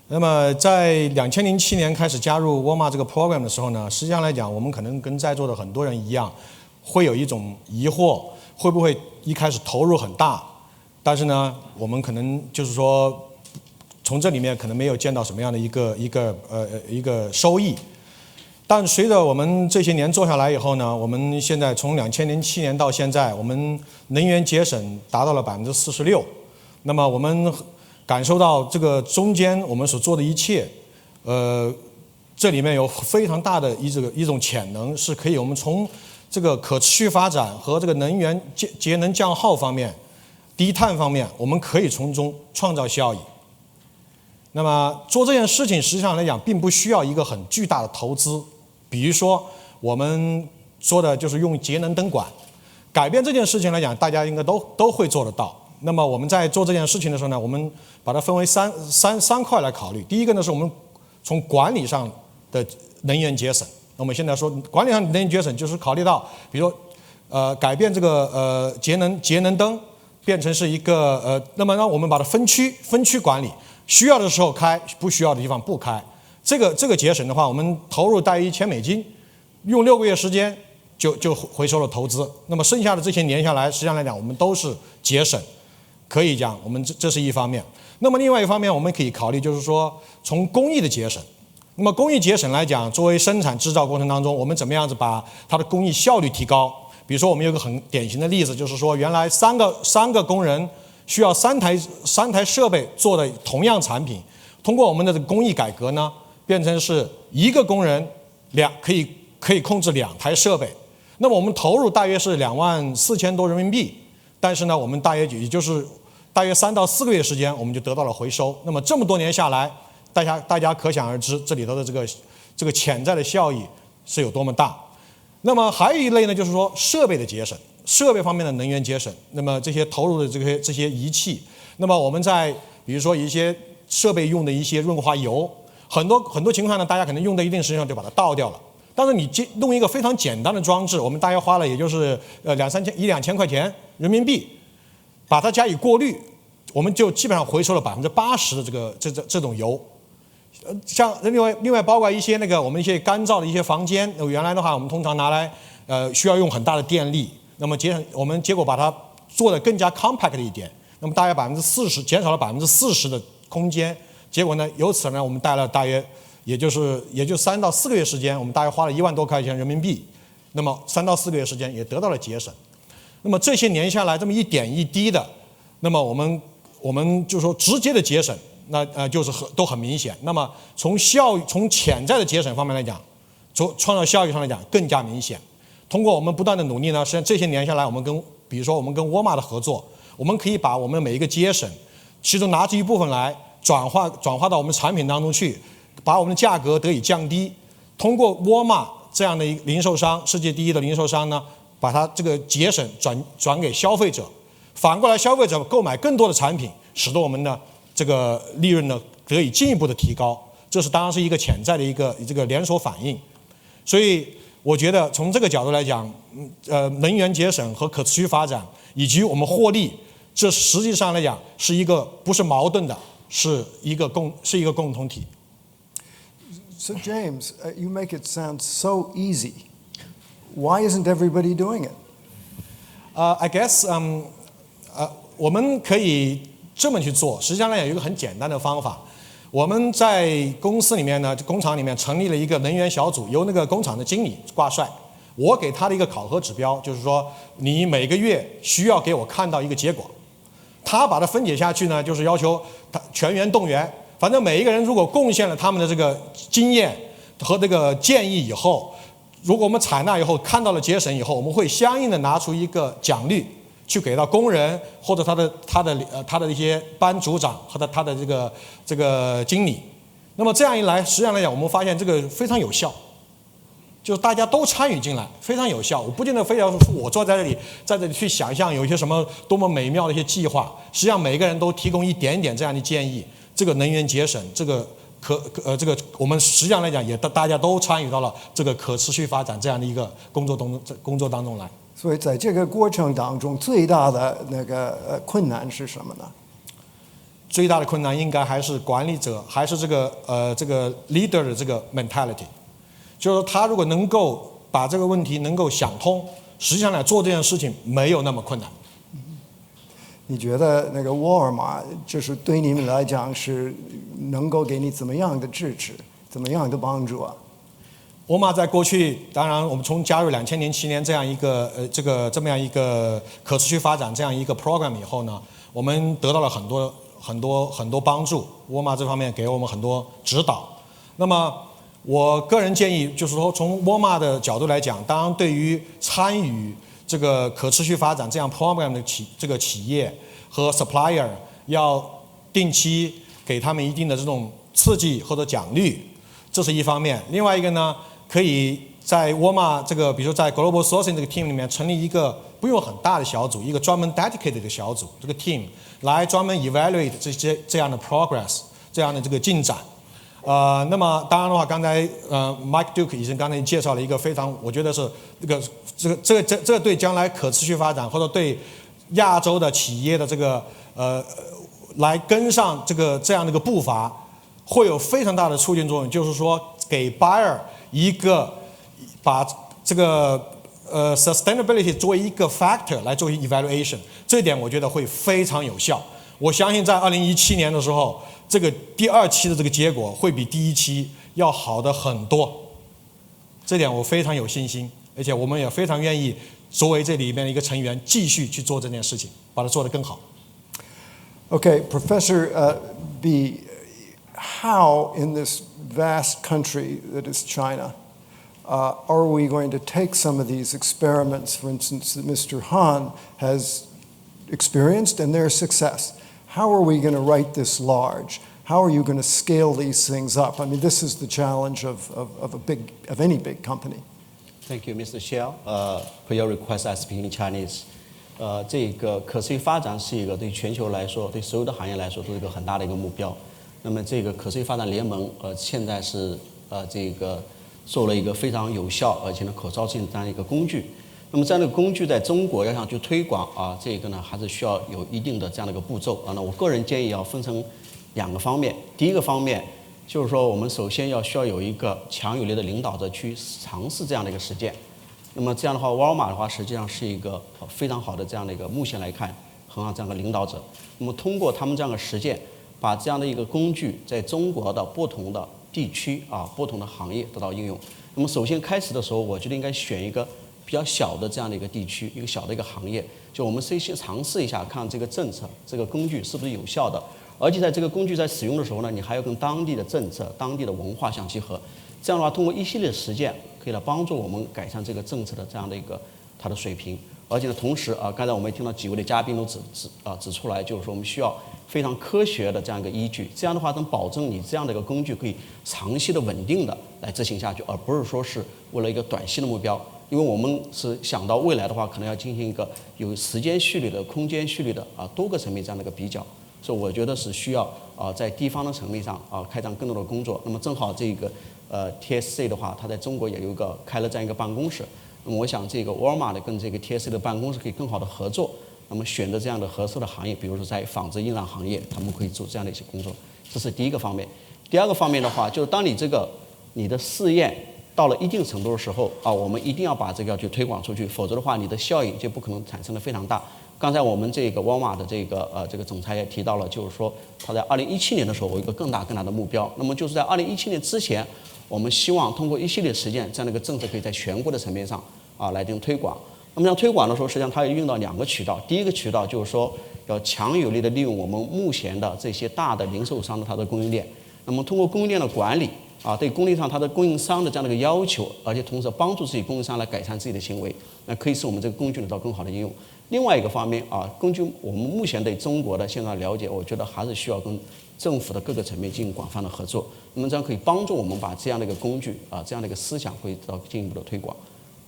那么在2007年开始加入 Walmart 这个 program 的时候呢，实际上来讲，我们可能跟在座的很多人一样，会有一种疑惑，会不会一开始投入很大，但是呢，我们可能就是说从这里面可能没有见到什么样的一个收益。但随着我们这些年做下来以后呢，我们现在从2007年到现在，我们能源节省达到了46%。那么我们感受到这个中间我们所做的一切，这里面有非常大的一种潜能，是可以我们从这个可持续发展和这个能源节能降耗方面、低碳方面，我们可以从中创造效益。那么做这件事情，实际上来讲，并不需要一个很巨大的投资。比如说，我们说的就是用节能灯管，改变这件事情来讲，大家应该都会做得到。那么我们在做这件事情的时候呢，我们把它分为三块来考虑。第一个呢，是我们从管理上的能源节省。那我们现在说管理上的能源节省，就是考虑到，比如说改变这个节能灯变成是一个那么让我们把它分区管理，需要的时候开，不需要的地方不开。这个节省的话，我们投入大约$1000，用6个月时间就回收了投资。那么剩下的这些年下来，实际上来讲，我们都是节省，可以讲我们这是一方面。那么另外一方面，我们可以考虑就是说从工艺的节省。那么工艺节省来讲，作为生产制造过程当中，我们怎么样子把它的工艺效率提高？比如说我们有个很典型的例子，就是说原来三个工人需要三台设备做的同样产品，通过我们的工艺改革呢，变成是1一个工人可以控制2台设备。那么我们投入大约是24000多人民币，但是呢，我们大约也就是大约3到4个月时间，我们就得到了回收。那么这么多年下来，大家可想而知，这里头的这个潜在的效益是有多么大。那么还有一类呢，就是说设备的节省，设备方面的能源节省。那么这些投入的这些仪器，那么我们在比如说一些设备用的一些润滑油，很多情况呢，大家可能用到一定时间上就把它倒掉了。但是你弄一个非常简单的装置，我们大约花了也就是2、3千块钱人民币，把它加以过滤，我们就基本上回收了80%的这种油。像另外包括一些我们一些干燥的一些房间，原来的话我们通常拿来需要用很大的电力，那么我们结果把它做得更加 compact 一点，那么大约40%减少了40%的空间，结果呢由此呢我们带了大约也就3到4个月时间，我们大约花了1万多块钱人民币，那么3到4个月时间也得到了节省。那么这些年下来这么一点一滴的，那么我们就说直接的节省，那就是都很明显。那么从潜在的节省方面来讲，从创造效益上来讲更加明显。通过我们不断的努力呢，实际上这些年下来，比如说我们跟沃尔玛的合作，我们可以把我们每一个节省，其中拿出一部分来转化到我们产品当中去，把我们的价格得以降低。通过沃尔玛这样的一个零售商，世界第一的零售商呢，把它这个节省转给消费者，反过来消费者购买更多的产品，使得我们的这个利润呢得以进一步的提高。这当然是一个潜在的这个连锁反应。所以我觉得从这个角度来讲，能源节省和可持续发展以及我们获利，这实际上来讲是一个不是矛盾的，是一个共同体。So James, you make it sound so easy. Why isn't everybody doing it? I guess 我们可以这么去做。实际上呢，有一个很简单的方法。我们在公司里面呢，工厂里面成立了一个能源小组，由那个工厂的经理挂帅。我给他的一个考核指标就是说，你每个月需要给我看到一个结果。他把它分解下去呢，就是要求他全员动员。反正每一个人如果贡献了他们的这个经验和这个建议以后，如果我们采纳以后看到了节省以后，我们会相应的拿出一个奖励去给到工人或者他的一些班组长和他的这个经理。那么这样一来，实际上来讲，我们发现这个非常有效，就是大家都参与进来，非常有效。我不见得非要我坐在这里去想象有一些什么多么美妙的一些计划，实际上每个人都提供一点点这样的建议。这个能源节省，这个我们实际上来讲也大家都参与到了这个可持续发展这样的一个工作当中来。所以在这个过程当中，最大的困难是什么呢？最大的困难应该还是管理者，还是这个 leader 的这个 mentality， 就是说他如果能够把这个问题能够想通，实际上来做这件事情没有那么困难。你觉得沃尔玛就是对你们来讲是能够给你怎么样的支持，怎么样的帮助啊？沃尔玛在过去，当然我们从加入2007年这样一个这么样一个可持续发展这样一个 program 以后呢，我们得到了很多帮助。沃尔玛这方面给我们很多指导。那么我个人建议就是说，从沃尔玛的角度来讲，当然对于参与这个可持续发展这样 program 的企业和 supplier 要定期给他们一定的这种刺激或者奖励，这是一方面。另外一个呢，可以在沃尔玛比如说在 global sourcing 这个 team 里面成立一个不用很大的小组，一个专门 dedicated 的小组，这个 team 来专门 evaluate 这样的 progress， 这样的这个进展。那么当然的话，刚才Mike Duke 已经刚才介绍了一个非常，我觉得是这个对将来可持续发展或者对亚洲的企业的来跟上这样的一个步伐，会有非常大的促进作用。就是说，给 buyer 一个把这个sustainability 作为一个 factor 来做 evaluation， 这一点我觉得会非常有效。我相信在2017年的时候，这个第2期的这个结果会比第1期要好的很多，这点我非常有信心，而且我们也非常愿意作为这里面的一个成员继续去做这件事情，把它做得更好。Okay, Professor B, how in this vast country that is China, are we going to take some of these experiments, for instance, that Mr. Han has experienced and their success? How are we going to write this large? How are you going to scale these things up? I mean, this is the challenge of any big company. Thank you, Mr. Xiao. Per your request, I speak in Chinese. 这个可持续发展是一个对全球来说，对所有的行业来说都是一个很大的一个目标。那么这个可持续发展联盟，现在是这个做了一个非常有效而且呢可操性这样一个工具。那么这样的工具在中国要想去推广这个呢还是需要有一定的这样的一个步骤那我个人建议要分成2个方面。第一个方面就是说，我们首先需要有一个强有力的领导者去尝试这样的一个实践。那么这样的话，沃尔玛的话实际上是一个非常好的这样的一个目前来看很好这样的领导者。那么通过他们这样的实践，把这样的一个工具在中国的不同的地区不同的行业得到应用。那么首先开始的时候，我觉得应该选一个比较小的这样的一个地区，一个小的一个行业，就我们先尝试一下，看这个政策、这个工具是不是有效的。而且在这个工具在使用的时候呢，你还要跟当地的政策、当地的文化相结合。这样的话，通过一系列的实践，可以来帮助我们改善这个政策的这样的一个它的水平。而且呢，同时刚才我们也听到几位的嘉宾都指出来，就是说我们需要非常科学的这样一个依据。这样的话，能保证你这样的一个工具可以长期的、稳定的来执行下去，而不是说是为了一个短期的目标。因为我们是想到未来的话，可能要进行一个有时间序列的、空间序列的多个层面这样的一个比较。所以我觉得是需要在地方的层面上开展更多的工作。那么正好这个TSC 的话，它在中国也有开了这样一个办公室。那么我想这个沃尔玛的跟这个 TSC 的办公室可以更好的合作。那么选择这样的合适的行业，比如说在纺织印染行业，他们可以做这样的一些工作。这是第一个方面。第二个方面的话，就是当你的试验到了一定程度的时候我们一定要把这个要去推广出去，否则的话，你的效应就不可能产生的非常大。刚才我们这个沃尔玛的这个总裁也提到了，就是说他在2017年的时候有一个更大的目标，那么就是在2017年之前，我们希望通过一系列实践，这样的一个政策可以在全国的层面上来进行推广。那么这样推广的时候，实际上它要用到2个渠道。第一个渠道就是说要强有力的利用我们目前的这些大的零售商的它的供应链，那么通过供应链的管理对供应商它的供应商的这样的一个要求，而且同时帮助自己供应商来改善自己的行为，那可以使我们这个工具得到更好的应用。另外一个方面根据我们目前对中国的现状了解，我觉得还是需要跟政府的各个层面进行广泛的合作。那么这样可以帮助我们把这样的一个工具这样的一个思想会得到进一步的推广。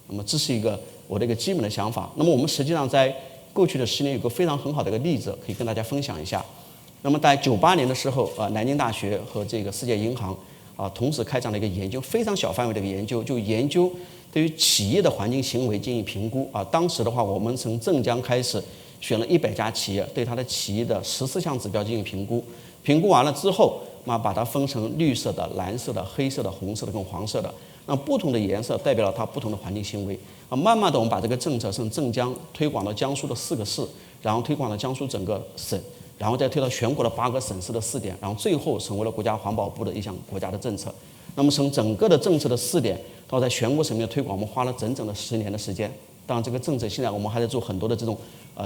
那么这是我的一个基本的想法。那么我们实际上在过去的10年有个非常很好的一个例子可以跟大家分享一下。那么在98年的时候南京大学和这个世界银行同时开展了一个研究，非常小范围的一个研究，就研究对于企业的环境行为进行评估当时的话，我们从镇江开始选了100家企业，对它的企业的14项指标进行评估。评估完了之后，把它分成绿色的、蓝色的、黑色的、红色的跟黄色的。那不同的颜色代表了它不同的环境行为慢慢的我们把这个政策从镇江推广到江苏的4个市，然后推广到江苏整个省，然后再推到全国的8个省市的试点，然后最后成为了国家环保部的一项国家的政策。那么从整个的政策的试点到在全国层面的推广，我们花了整整的10年的时间。当然这个政策现在我们还在做很多的这种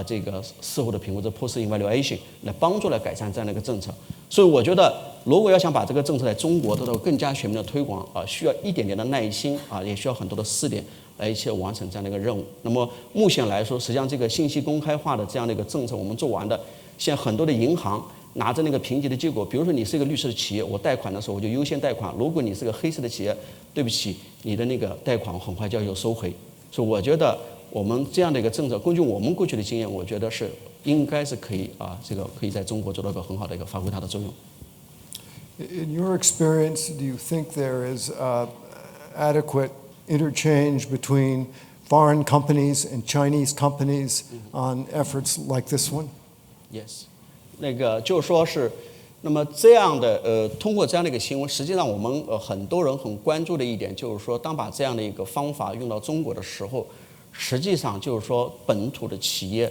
这个事后的评估，这 post evaluation 来帮助来改善这样的一个政策。所以我觉得如果要想把这个政策在中国得到更加全面的推广需要一点点的耐心也需要很多的试点来一起完成这样的一个任务。那么目前来说，实际上这个信息公开化的这样的一个政策我们做完的，现在很多的银行拿着那个评级的结果，比如说你是一个绿色的企业，我贷款的时候我就优先贷款；如果你是个黑色的企业，对不起，你的那个贷款很快就要有收回。所以我觉得我们这样的一个政策，根据我们过去的经验，我觉得是应该是可以这个可以在中国做到一个很好的一个发挥它的作用。In your experience, do you think there is adequate interchange between foreign companies and Chinese companies on efforts like this one? Yes. 那个就说是，那么这样的通过这样的一个新闻，实际上我们很多人很关注的一点就是说，当把这样的一个方法用到中国的时候，实际上就是说本土的企业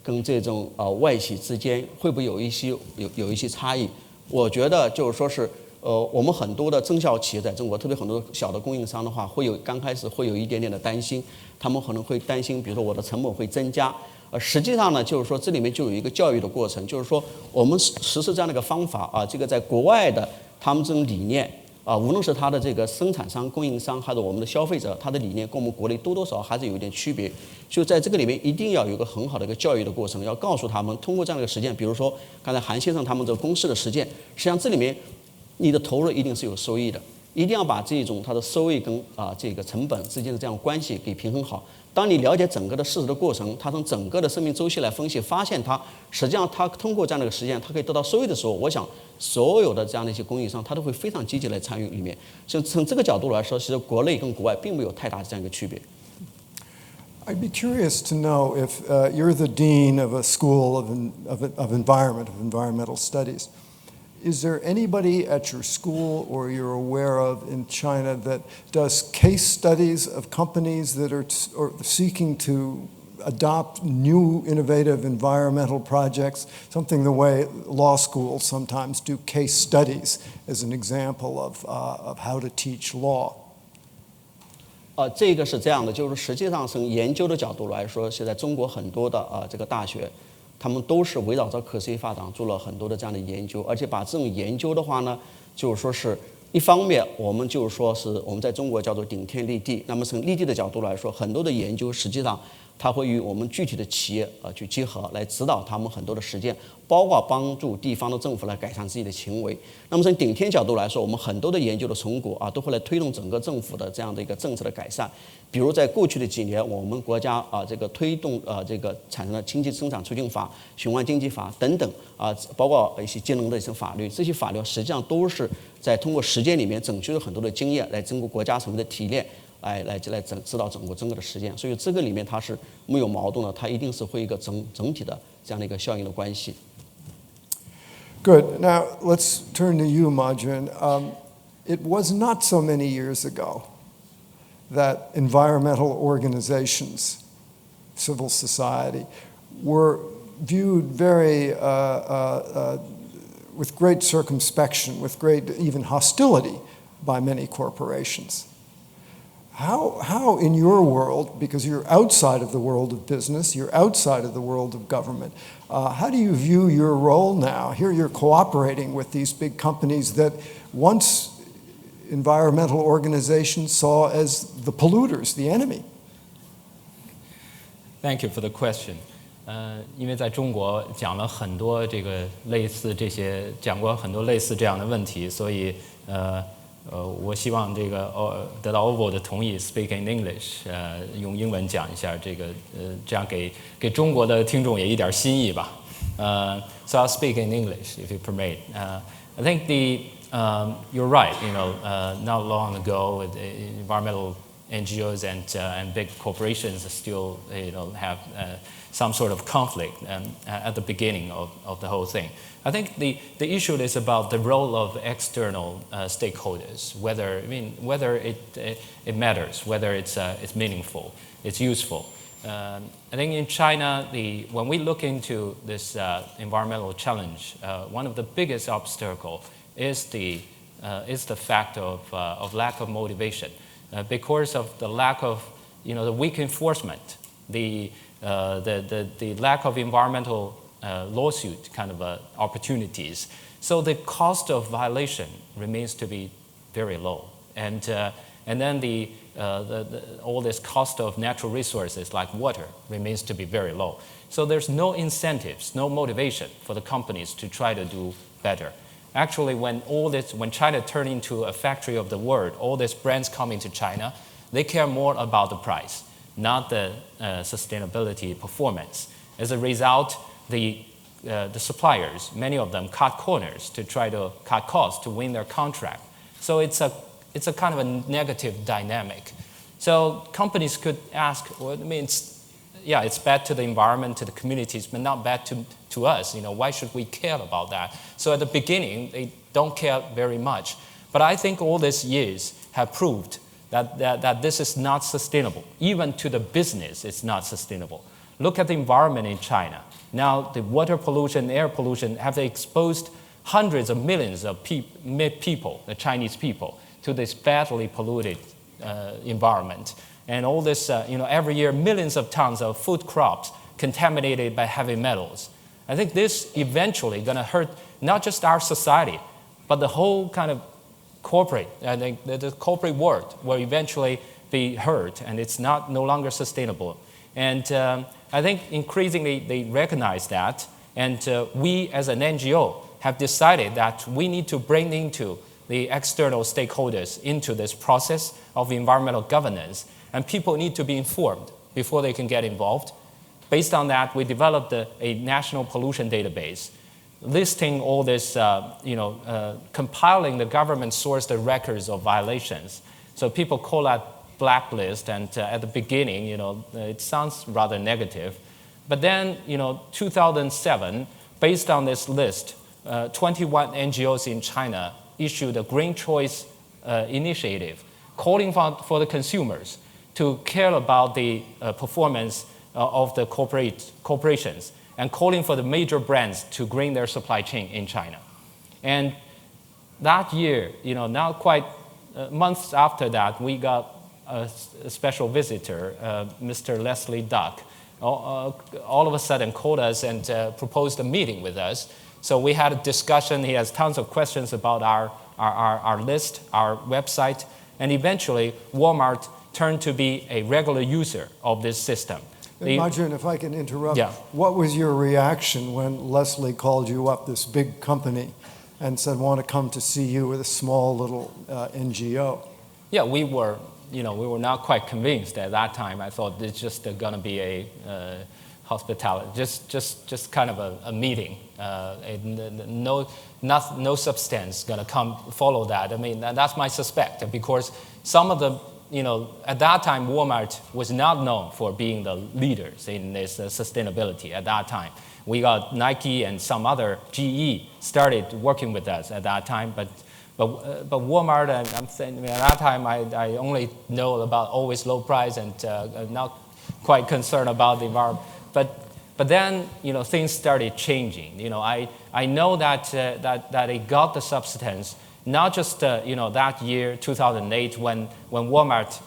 跟这种外企之间会不会有一些差异？我觉得就是说是我们很多的中小企业在中国，特别很多小的供应商的话，刚开始会有一点点的担心，他们可能会担心，比如说我的成本会增加。实际上呢，就是说这里面就有一个教育的过程，就是说我们实施这样的一个方法这个在国外的他们这种理念无论是它的这个生产商、供应商，还是我们的消费者，它的理念跟我们国内多多少少还是有一点区别。就在这个里面，一定要有一个很好的一个教育的过程，要告诉他们，通过这样的一个实践，比如说刚才韩先生他们这个公司的实践，实际上这里面你的投入一定是有收益的，一定要把这种它的收益跟这个成本之间的这样关系给平衡好。当你了解整个的事实的过程，它从整个的生命周期来分析，发现它实际上它通过这样的一个实践，它可以得到收益的时候，我想所有的这样的一些供应商，他都会非常积极来参与里面。所以从这个角度来说，其实国内跟国外并没有太大的这样一个区别。I'd be curious to know if you're the dean of a school of environmental studies. Is there anybody at your school or you're aware of in China that does case studies of companies that are seeking to adopt new innovative environmental projects, something the way law schools sometimes do case studies as an example of how to teach law? 这个是这样的，就是实际上从研究的角度来说，现在中国很多的这个大学，他们都是围绕着可持续发展做了很多的这样的研究，而且把这种研究的话呢，就是说是一方面我们就是说是我们在中国叫做顶天立地，那么从立地的角度来说，很多的研究实际上它会与我们具体的企业去结合，来指导他们很多的实践，包括帮助地方的政府来改善自己的行为。那么从顶天角度来说，我们很多的研究的成果都会来推动整个政府的这样的一个政策的改善。比如在过去的几年，我们国家这个推动这个产生了经济生产促进法、循环经济法等等包括一些节能的一些法律，这些法律实际上都是在通过实践里面整取了很多的经验，来经过国家层面的提炼。来指导整个的实践，所以这个里面它是没有矛盾的，它一定是会一个整体的这样的一个效应的关系。Good. Now let's turn to you, Majun. It was not so many years ago that environmental organizations, civil society, were viewed very with great circumspection, with great even hostility by many corporations. How in your world, because you're outside of the world of business, you're outside of the world of government, how do you view your role now? Here you're cooperating with these big companies that once environmental organizations saw as the polluters, the enemy. Thank you for the question. 因为在中国讲了很多这个类似这些讲过很多类似这样的问题，所以我希望这个得到 OVO 的同意 ，speak in English， 用英文讲一下这个这样给中国的听众也一点心意吧。So I'll speak in English if you permit. I think you're right. Not long ago, environmental NGOs and big corporations still have some sort of conflict at the beginning of the whole thing. I think the issue is about the role of external stakeholders, whether it matters, whether it's meaningful, it's useful. I think in China, when we look into this environmental challenge, one of the biggest obstacles is the fact of lack of motivation, because of the lack of the weak enforcement, the lack of environmental lawsuit kind of opportunities. So the cost of violation remains to be very low, and then all this cost of natural resources like water remains to be very low. So there's no incentives, no motivation for the companies to try to do better. Actually, when China turned into a factory of the world, all these brands coming to China, they care more about the price, not the sustainability performance. As a result, the suppliers, many of them cut corners to try to cut costs to win their contract. So it's a kind of a negative dynamic. So companies could ask, well, it's bad to the environment, to the communities, but not bad to us. Why should we care about that? So at the beginning, they don't care very much. But I think all these years have proved that this is not sustainable. Even to the business, it's not sustainable. Look at the environment in China. Now, the water pollution, air pollution have exposed hundreds of millions of people, the Chinese people, to this badly polluted environment. And all this, every year, millions of tons of food crops contaminated by heavy metals. I think this eventually going to hurt not just our society, but the whole kind of corporate, the corporate world will eventually be hurt, and it's no longer sustainable. And I think increasingly they recognize that, and we as an NGO have decided that we need to bring into the external stakeholders into this process of environmental governance, and people need to be informed before they can get involved. Based on that, we developed a national pollution database, listing all this, compiling the government-sourced records of violations. So people call that blacklist, and at the beginning, it sounds rather negative. But then, 2007, based on this list, 21 NGOs in China issued a Green Choice initiative, calling for the consumers to care about the performance of the corporations, and calling for the major brands to green their supply chain in China. And that year, now quite months after that, we got a special visitor, Mr. Leslie Duck, all of a sudden called us and proposed a meeting with us. So we had a discussion. He has tons of questions about our list, our website, and eventually Walmart turned to be a regular user of this system. Imagine if I can interrupt. Yeah. What was your reaction when Leslie called you up, this big company, and said, want to come to see you with a small little NGO? Yeah, we were not quite convinced at that time. I thought it's just going to be a hospitality, just kind of a meeting. No substance going to come follow that. I mean, that's my suspect, because some of the, at that time, Walmart was not known for being the leaders in this sustainability at that time. We got Nike and some other, GE, started working with us at that time, but Walmart, and I'm saying at that time, I only know about always low price and not quite concerned about the environment. But then, things started changing. I know that it got the substance, not just, that year, 2008, when Walmart,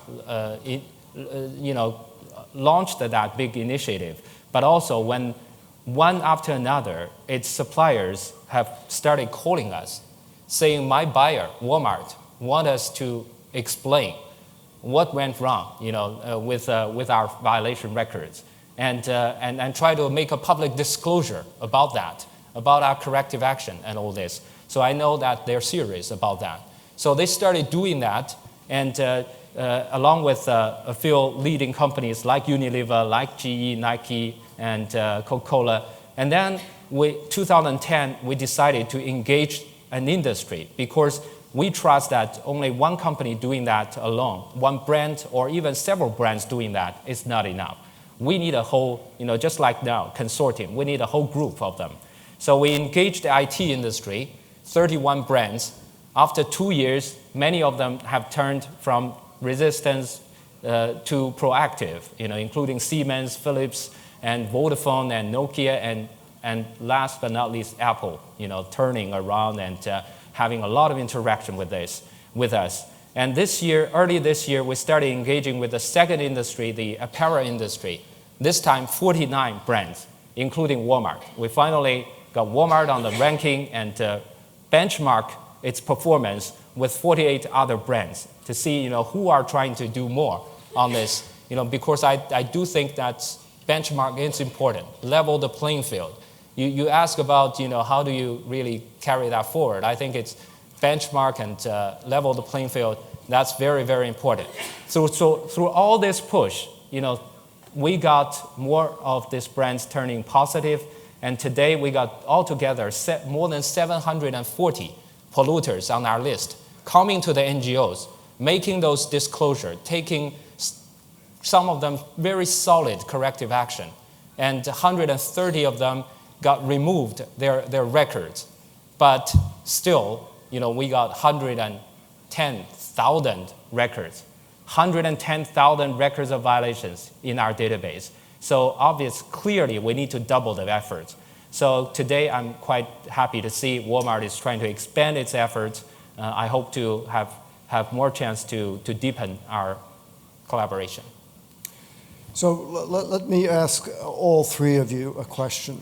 launched that big initiative, but also when one after another, its suppliers have started calling us, saying, my buyer, Walmart, want us to explain what went wrong, with our violation records, and try to make a public disclosure about that, about our corrective action and all this. So I know that they're serious about that. So they started doing that, and along with a few leading companies like Unilever, like GE, Nike, and Coca-Cola. And then 2010, we decided to engage an industry, because we trust that only one company doing that alone, one brand or even several brands doing that, is not enough. We need a whole, just like now, consortium, we need a whole group of them. So we engaged the IT industry, 31 brands. After 2 years, many of them have turned from resistance to proactive, including Siemens, Philips, and Vodafone, and Nokia, and last but not least, Apple, turning around and having a lot of interaction with us. And early this year, we started engaging with the second industry, the apparel industry. This time, 49 brands, including Walmart. We finally got Walmart on the ranking and benchmark its performance with 48 other brands to see, who are trying to do more on this. Because I do think that benchmark is important. Level the playing field. You ask about, how do you really carry that forward? I think it's benchmark and level the playing field. That's very, very important. So through all this push, we got more of these brands turning positive, and today we got altogether more than 740 polluters on our list, coming to the NGOs, making those disclosures, taking some of them very solid corrective action, and 130 of them got removed their records. But still, we got 110,000 records, 110,000 records of violations in our database. So clearly we need to double the efforts. So today I'm quite happy to see Walmart is trying to expand its efforts. I hope to have more chance to deepen our collaboration. So let me ask all three of you a question.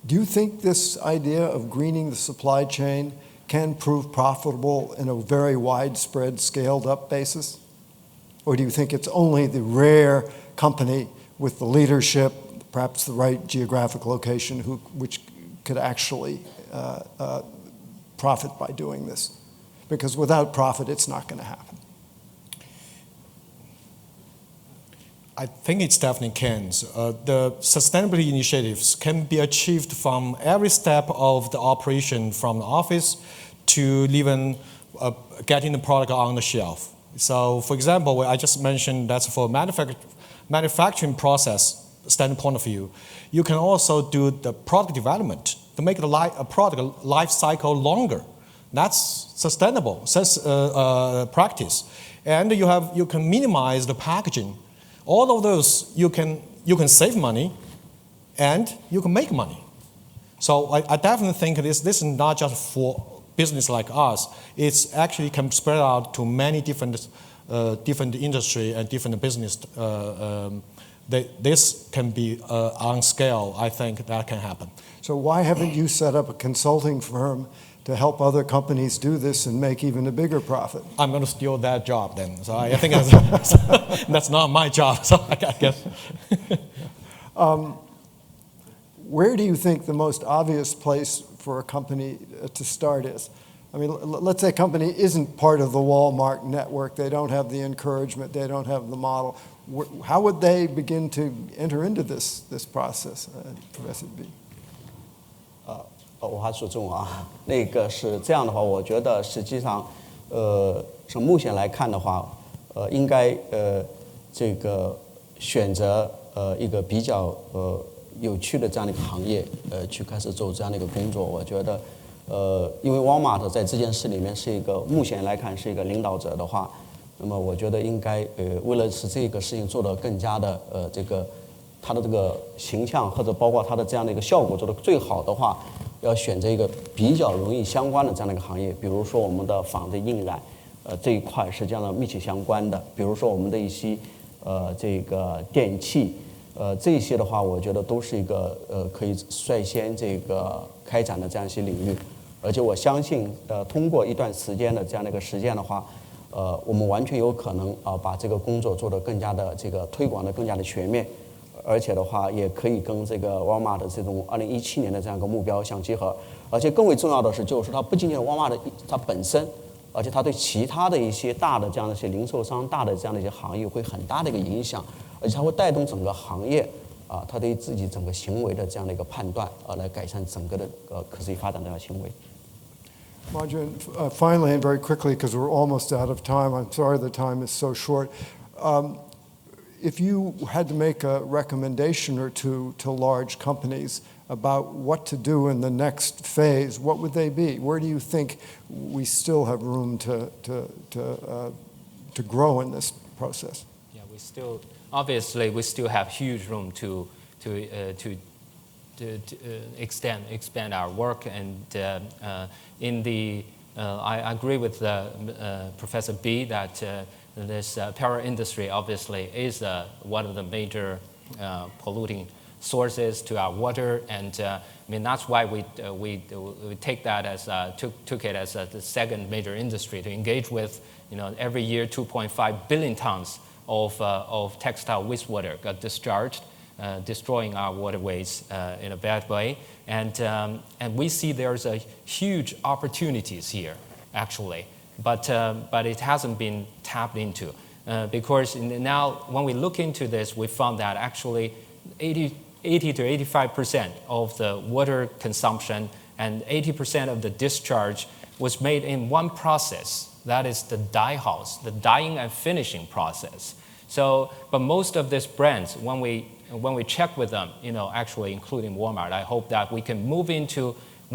Do you think this idea of greening the supply chain can prove profitable in a very widespread, scaled-up basis? Or do you think it's only the rare company with the leadership, perhaps the right geographic location, which could actually profit by doing this? Because without profit, it's not going to happen. I think it definitely can. The sustainability initiatives can be achieved from every step of the operation, from the office to even getting the product on the shelf. So, for example, I just mentioned that for manufacturing process standpoint of view, you can also do the product development to make a product life cycle longer. That's sustainable practice, and you can minimize the packaging. All of those you can save money, and you can make money. So I definitely think this is not just for business like us. It's actually can spread out to many different industry and different business. This can be on scale. I think that can happen. So why haven't you set up a consulting firm to help other companies do this and make even a bigger profit? I'm going to steal that job then. So I think that's not my job. So I guess. Where do you think the most obvious place for a company to start is? I mean, let's say a company isn't part of the Walmart network. They don't have the encouragement. They don't have the model. How would they begin to enter into this process, Professor B? 我还说中啊，那个是这样的话，我觉得实际上，从目前来看的话，应该这个选择一个比较有趣的这样的一个行业，去开始做这样的一个工作。我觉得，因为 Walmart 在这件事里面是一个目前来看是一个领导者的话，那么我觉得应该为了使这个事情做得更加的这个它的这个形象或者包括它的这样的一个效果做得最好的话。要选择一个比较容易相关的这样的一个行业，比如说我们的纺织印染，这一块是这样的密切相关的。比如说我们的一些这个电器，这些的话，我觉得都是一个可以率先这个开展的这样一些领域。而且我相信，通过一段时间的这样的一个实践的话，我们完全有可能把这个工作做得更加的这个推广的更加的全面。而且的话，也可以跟这个 Walmart 的这种2017年的这样一个目标相结合。而且更为重要的是，就是它不仅仅是 Walmart 它本身，而且它对其他的一些大的这样的一些零售商、大的这样的一些行业会很大的一个影响，而且它会带动整个行业它对自己整个行为的这样的一个判断来改善整个的可持续发展的行为。Marjorie, finally and very quickly, because we're almost out of time. I'm sorry the time is so short. If you had to make a recommendation or two to large companies about what to do in the next phase, what would they be? Where do you think we still have room to grow in this process? Yeah, obviously we still have huge room to expand our work, and I agree with Professor B that. This power industry obviously is one of the major polluting sources to our water, and I mean that's why we take that as took it as the second major industry to engage with. Every year 2.5 billion tons of textile wastewater got discharged, destroying our waterways in a bad way, and we see there's a huge opportunities here actually. But it hasn't been tapped into because now when we look into this, we found that actually 80 to 85% of the water consumption and 80% of the discharge was made in one process. That is the dye house, the dyeing and finishing process. So, but most of these brands, when we check with them, actually including Walmart, I hope that we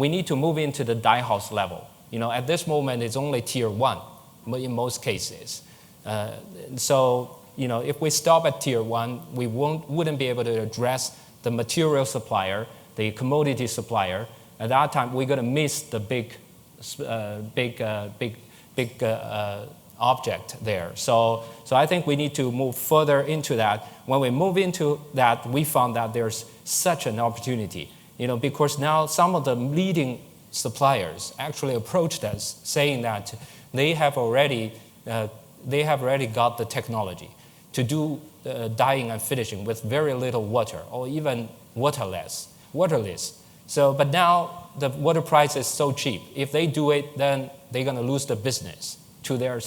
need to move into the dye house level. At this moment, it's only tier 1 in most cases. So, if we stop at tier 1, we wouldn't be able to address the material supplier, the commodity supplier. At that time, we're going to miss the big object there. So I think we need to move further into that. When we move into that, we found that there's such an opportunity. because now some of the leading suppliers actually approached us saying that they have already got the technology to do dyeing and finishing with very little water or even waterless. So, but now the water price is so cheap. If they do it, then they're going to lose the business to their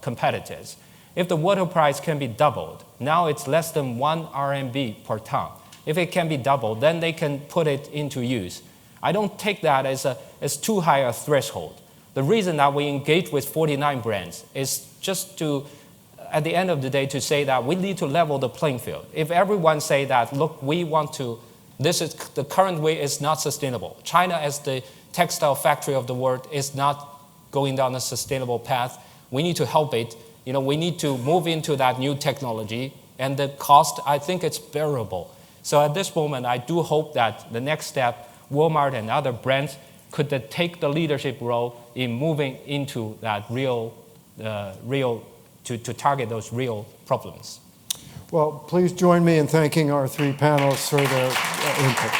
competitors. If the water price can be doubled, now it's less than 1 RMB per ton. If it can be doubled, then they can put it into use. I don't take that as too high a threshold. The reason that we engage with 49 brands is just to, at the end of the day, to say that we need to level the playing field. If everyone say that, look, the current way is not sustainable. China, as the textile factory of the world, is not going down a sustainable path. We need to help it. We need to move into that new technology, and the cost, I think it's bearable. So at this moment, I do hope that the next step, Walmart and other brands could take the leadership role in moving into that to target those real problems. Well, please join me in thanking our three panelists for their input.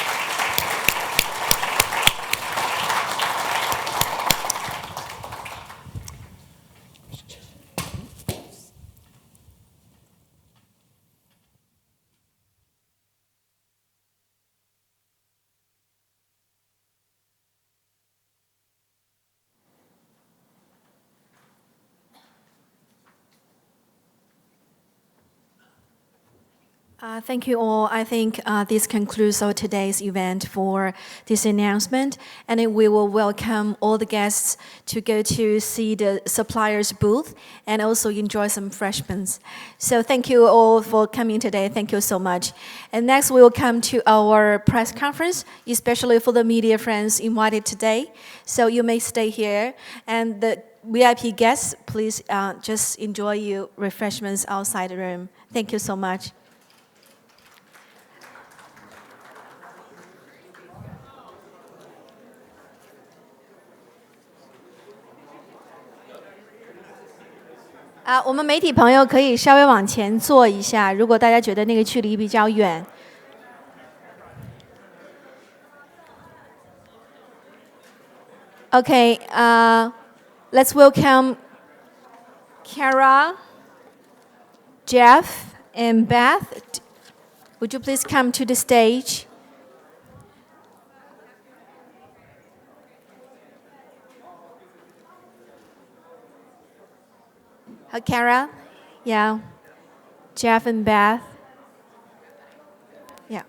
Thank you all. I think this concludes our today's event for this announcement, and we will welcome all the guests to go to see the suppliers booth and also enjoy some refreshments. So thank you all for coming today. Thank you so much. And next we will come to our press conference, especially for the media friends invited today. So you may stay here, and the VIP guests, please just enjoy your refreshments outside the room. Thank you so much.我们媒体朋友可以稍微往前坐一下，如果大家觉得那个距离比较远。Okay, let's welcome Kara, Jeff, and Beth. Would you please come to the stage? Kara, yeah, Jeff and Beth, yeah.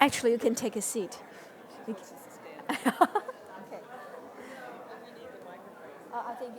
Actually, you can take a seat.